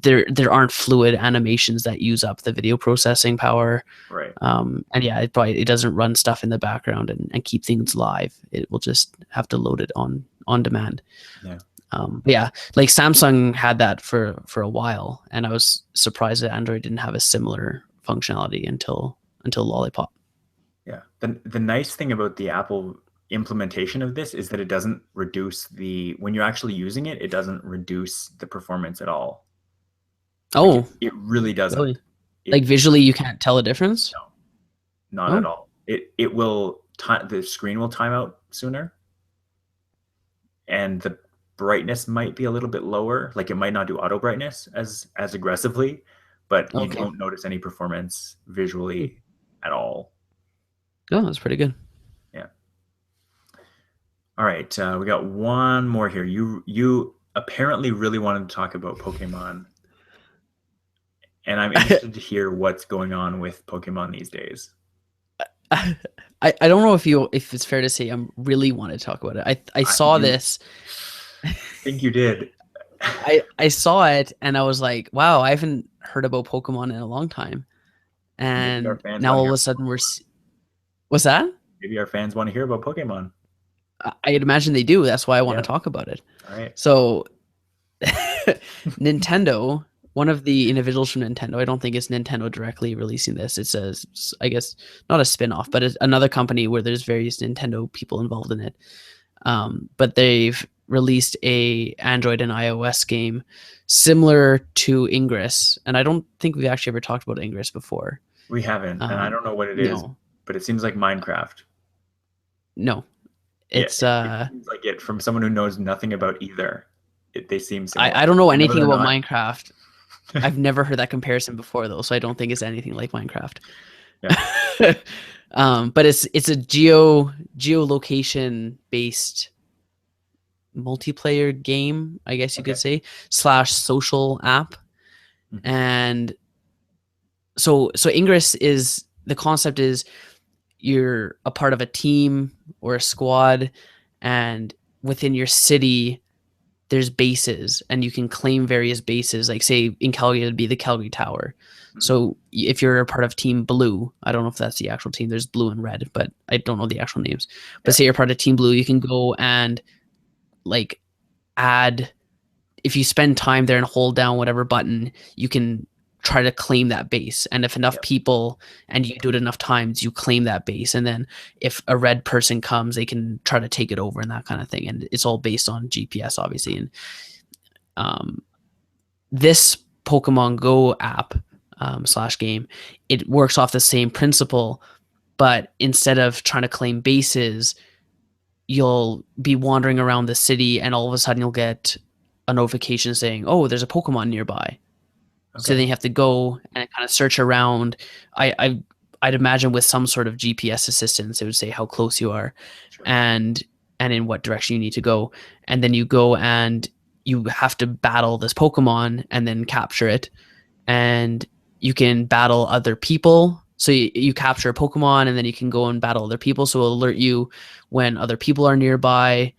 there aren't fluid animations that use up the video processing power. Right. And yeah, it doesn't run stuff in the background and keep things live. It will just have to load it on demand. Yeah. But yeah, like Samsung had that for a while, and I was surprised that Android didn't have a similar functionality until Lollipop. Yeah. The nice thing about the Apple implementation of this is that it doesn't reduce when you're actually using it, it doesn't reduce the performance at all. Like, Oh, it really doesn't. really? Like visually, you can't tell a difference? No, not at Oh, all. It will the screen will time out sooner, and the brightness might be a little bit lower. Like, it might not do auto brightness as aggressively, but you okay. don't notice any performance Hmm. visually at all. Oh, that's pretty good. Yeah. All right, we got one more here. You apparently really wanted to talk about Pokemon, and I'm interested to hear what's going on with Pokemon these days. I don't know if it's fair to say I'm really want to talk about it. I saw You this. think you did? I saw it and I was like, wow, I haven't heard about Pokemon in a long time. Maybe our And fans now want to all of hear. a sudden what's that? Maybe our fans want to hear about Pokemon. I'd imagine they do. That's why I want to Yeah. talk about it. All right. So Nintendo, one of the individuals from Nintendo, I don't think it's Nintendo directly releasing this. It's I guess, not a spin-off, but it's another company where there's various Nintendo people involved in it. But they've released a Android and iOS game similar to Ingress, and I don't think we've actually ever talked about Ingress before. We haven't, and I don't know what it is, No, but it seems like Minecraft. no, Yeah, it's it seems like it from someone who knows nothing about either. They seem I similar. don't know I know anything they're about not. Minecraft. I've never heard that comparison before though, so I don't think it's anything like Minecraft. Yeah. But it's a geolocation based multiplayer game, I guess you Okay. could say, slash social app. Mhm. And so Ingress is the concept is you're a part of a team or a squad, and within your city there's bases and you can claim various bases. Like say in Calgary it'd be the Calgary Tower. Mhm. So if you're a part of Team Blue, I don't know if that's the actual team, there's blue and red, but I don't know the actual names. But Yeah. say you're part of Team Blue, you can go and like add, if you spend time there and hold down whatever button, you can try to claim that base. And if enough Yeah. people and you do it enough times, you claim that base. And then if a red person comes, they can try to take it over and that kind of thing. And it's all based on GPS, obviously. And this Pokemon Go app slash game, it works off the same principle, but instead of trying to claim bases, you'll be wandering around the city and all of a sudden you'll get a notification saying, oh, there's a Pokemon nearby. So Okay. then you have to go and kind of search around. I'd imagine with some sort of GPS assistance, it would say how close you are Sure. and in what direction you need to go. And then you go and you have to battle this Pokemon and then capture it. And you can battle other people. So you capture a Pokemon and then you can go and battle other people. So it'll alert you when other people are nearby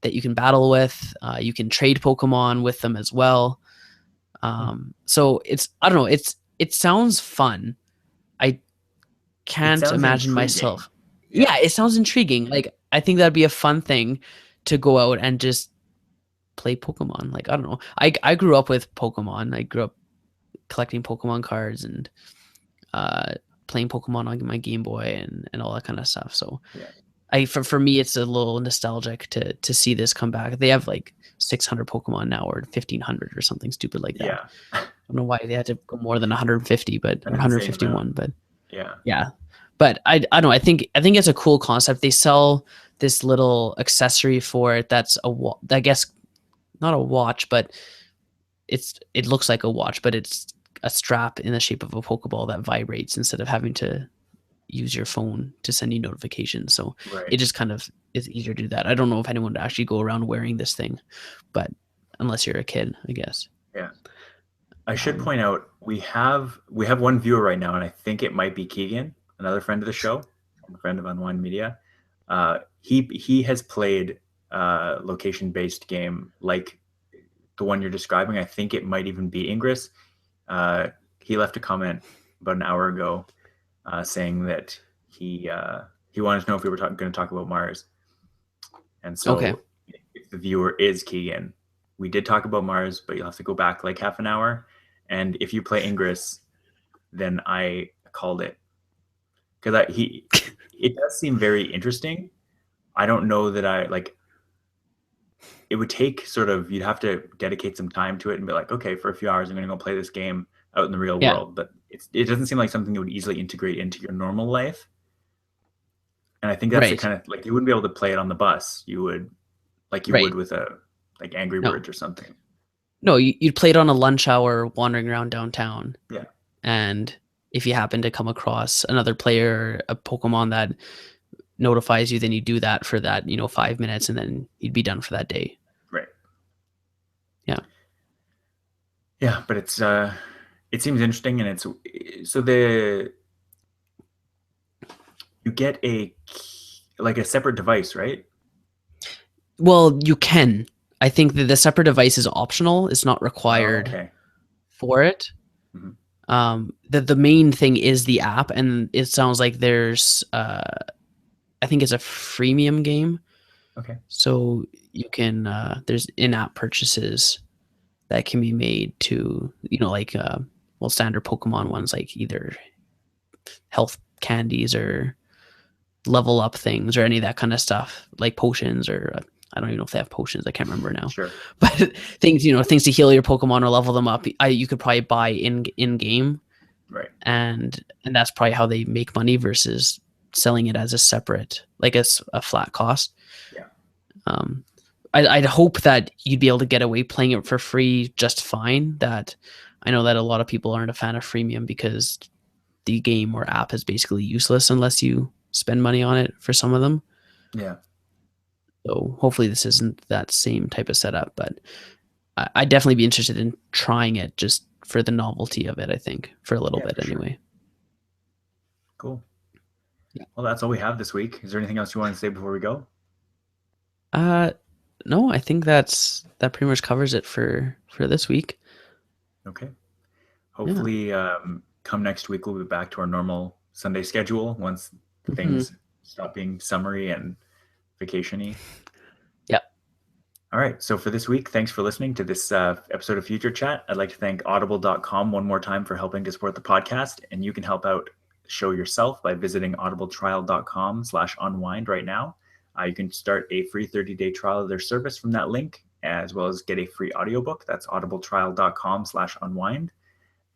that you can battle with. You can trade Pokemon with them as well. So I don't know, it sounds fun. I It can't sounds imagine intriguing. myself. Yeah, yeah, it sounds intriguing. Like I think that'd be a fun thing to go out and just play Pokemon. Like I don't know. I grew up with Pokemon. I grew up collecting Pokemon cards and uh playing Pokemon on my Game Boy and all that kind of stuff. So yeah, for me it's a little nostalgic to see this come back. They have like 600 Pokemon now or 1500 or something stupid like that. yeah. I don't know why they had to go more than 150 but or An insane amount. 151 but Yeah, yeah. But I don't know. I think it's a cool concept. They sell this little accessory for it that's I guess not a watch, but it looks like a watch, but it's a strap in the shape of a Pokeball that vibrates instead of having to use your phone to send you notifications. So right. it just kind of is easier to do that. I don't know if anyone would actually go around wearing this thing, but unless you're a kid, I guess. Yeah. I should Um, point out we have one viewer right now, and I think it might be Keegan, another friend of the show, a friend of Unwind Media. He has played location based game like the one you're describing. I think it might even be Ingress. Uh, he left a comment about an hour ago saying that he wanted to know if we were going to talk about Mars. And okay. so, if the viewer is Keegan, we did talk about Mars, but you'll have to go back like half an hour. And if you play Ingress, then I called it because it does seem very interesting. I don't know that I like. It would take sort of you'd have to dedicate some time to it and be like, okay, for a few hours, I'm going to go play this game out in the real Yeah. world. But it doesn't seem like something that would easily integrate into your normal life. And I think that's the Right. kind of like you wouldn't be able to play it on the bus. You would like you would Right. with a like Angry No. Birds or something. No, you'd play it on a lunch hour wandering around downtown. Yeah, And if you happen to come across another player, a Pokemon that notifies you, then you do that for that, 5 minutes and then you'd be done for that day. right. Yeah. Yeah, but it seems interesting, and it's so the you get like a separate device, right? Well, you can. I think that the separate device is optional. It's not Oh, required okay. for it. Hmm. The main thing is the app, and it sounds like there's I think it's a freemium game, Okay. so you can there's in-app purchases that can be made to like well standard Pokemon ones like either health candies or level up things or any of that kind of stuff like potions or I don't even know if they have potions. I can't remember now, Sure. but things to heal your Pokemon or level them up. You could probably buy in game, Right. and that's probably how they make money versus selling it as a separate like a flat cost. Yeah. Um, I'd hope that you'd be able to get away playing it for free just fine. That I know that a lot of people aren't a fan of freemium because the game or app is basically useless unless you spend money on it for some of them. Yeah. So hopefully this isn't that same type of setup, but I'd definitely be interested in trying it just for the novelty of it, I think, for a little Yeah, bit for sure. anyway. Cool. Yeah. Well, that's all we have this week. Is there anything else you want to say before we go? Uh no, I think that pretty much covers it for this week. Okay. Yeah. Hopefully, come next week, we'll be back to our normal Sunday schedule once Hmm. things stop being summery and vacationy. Yep. All right. So for this week, thanks for listening to this episode of Future Chat. I'd like to thank audible.com one more time for helping to support the podcast. And you can help out the show yourself by visiting audibletrial.com/unwind right now. You can start a free 30-day trial of their service from that link, as well as get a free audiobook. That's audibletrial.com/unwind.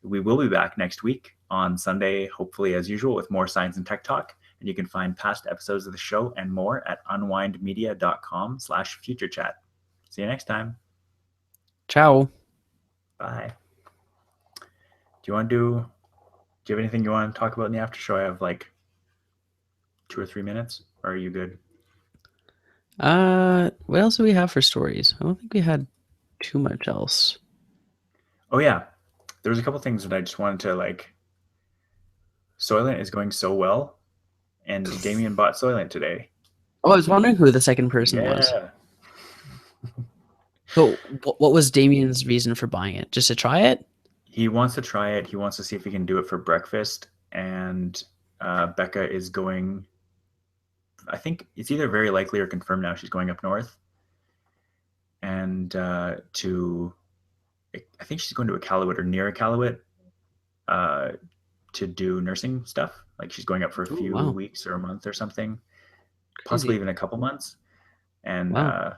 We will be back next week on Sunday, hopefully as usual, with more science and tech talk. And you can find past episodes of the show and more at unwindmedia.com/futurechat. See you next time. Ciao. Bye. Do you have anything you want to talk about in the after show? I have like 2 or 3 minutes. Or are you good? What else do we have for stories? I don't think we had too much else. Oh yeah. There was a couple things that I just wanted to like. Soylent is going so well, and Damien bought Soylent today. Oh, I was wondering who the second person was. Yeah. So, what was Damien's reason for buying it? Just to try it? He wants to try it. He wants to see if he can do it for breakfast. And Becca is going I think it's either very likely or confirmed now she's going up north, and to I think she's going to Iqaluit or near Iqaluit uh, to do nursing stuff. Like she's going up for a Oh, few wow. weeks or a month or something, possibly Crazy. even a couple months. And Wow.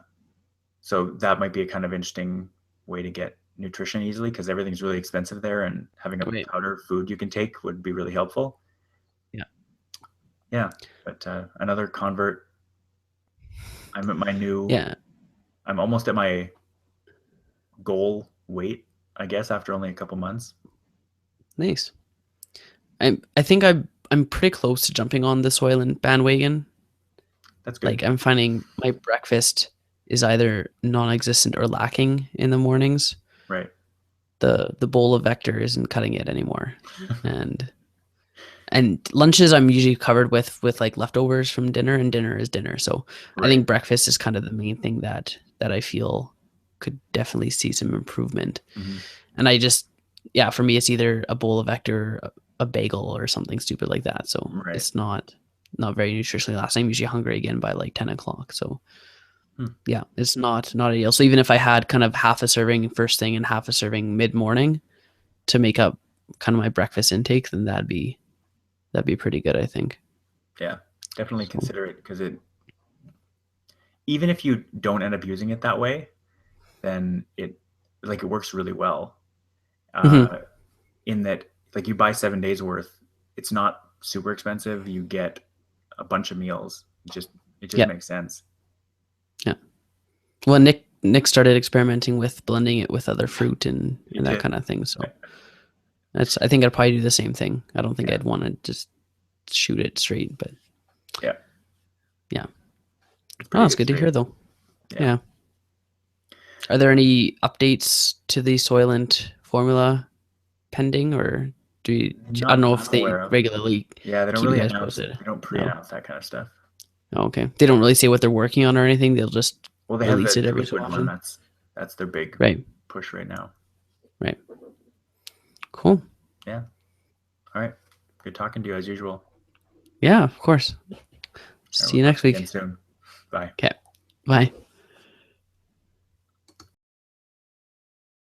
so that might be a kind of interesting way to get nutrition easily because everything's really expensive there, and having a Wait. powder food you can take would be really helpful. Yeah. Yeah, but another convert. I'm at my new. Yeah. I'm almost at my goal weight, I guess, after only a couple months. Nice. I think I'm pretty close to jumping on the Soylent bandwagon. That's good. Like I'm finding my breakfast is either non-existent or lacking in the mornings. Right. The bowl of Vector isn't cutting it anymore, and lunches I'm usually covered with like leftovers from dinner, and dinner is dinner. So I Right. think breakfast is kind of the main thing that I feel could definitely see some improvement. Mm-hmm. And I just, yeah, for me it's either a bowl of Vector, a bagel, or something stupid like that. So Right. it's not very nutritionally lasting. I'm usually hungry again by like 10 o'clock. So Hmm. yeah, it's not ideal. So even if I had kind of half a serving first thing and half a serving mid morning to make up kind of my breakfast intake, then that'd be pretty good, I think. Yeah. Definitely So, consider it because it, even if you don't end up using it that way, then it works really well. mhm. Uh, in that, like you buy 7 days worth, it's not super expensive. You get a bunch of meals. It just Yeah, makes sense. yeah. Well, Nick started experimenting with blending it with other fruit You and that did. kind of thing. So that's I think I'd probably do the same thing. I don't think Yeah. I'd want to just shoot it straight, but Yeah. yeah. It's Oh, pretty it's good good to hear straight. though. Yeah. Yeah. Are there any updates to the Soylent formula pending, or I don't Not know that if I'm they aware of. regularly Yeah, they don't keep you really guys announce. posted? They don't No. pre-announce that kind of stuff. Oh, okay. They don't really say what they're working on or anything. They'll just Well, they have release the it every so liquid one. often. That's their big Right. push right now. Right. Cool. Yeah. All right. Good talking to you as usual. Yeah, of course. All right, See we'll you talk next again week. soon. Bye. Okay. Bye.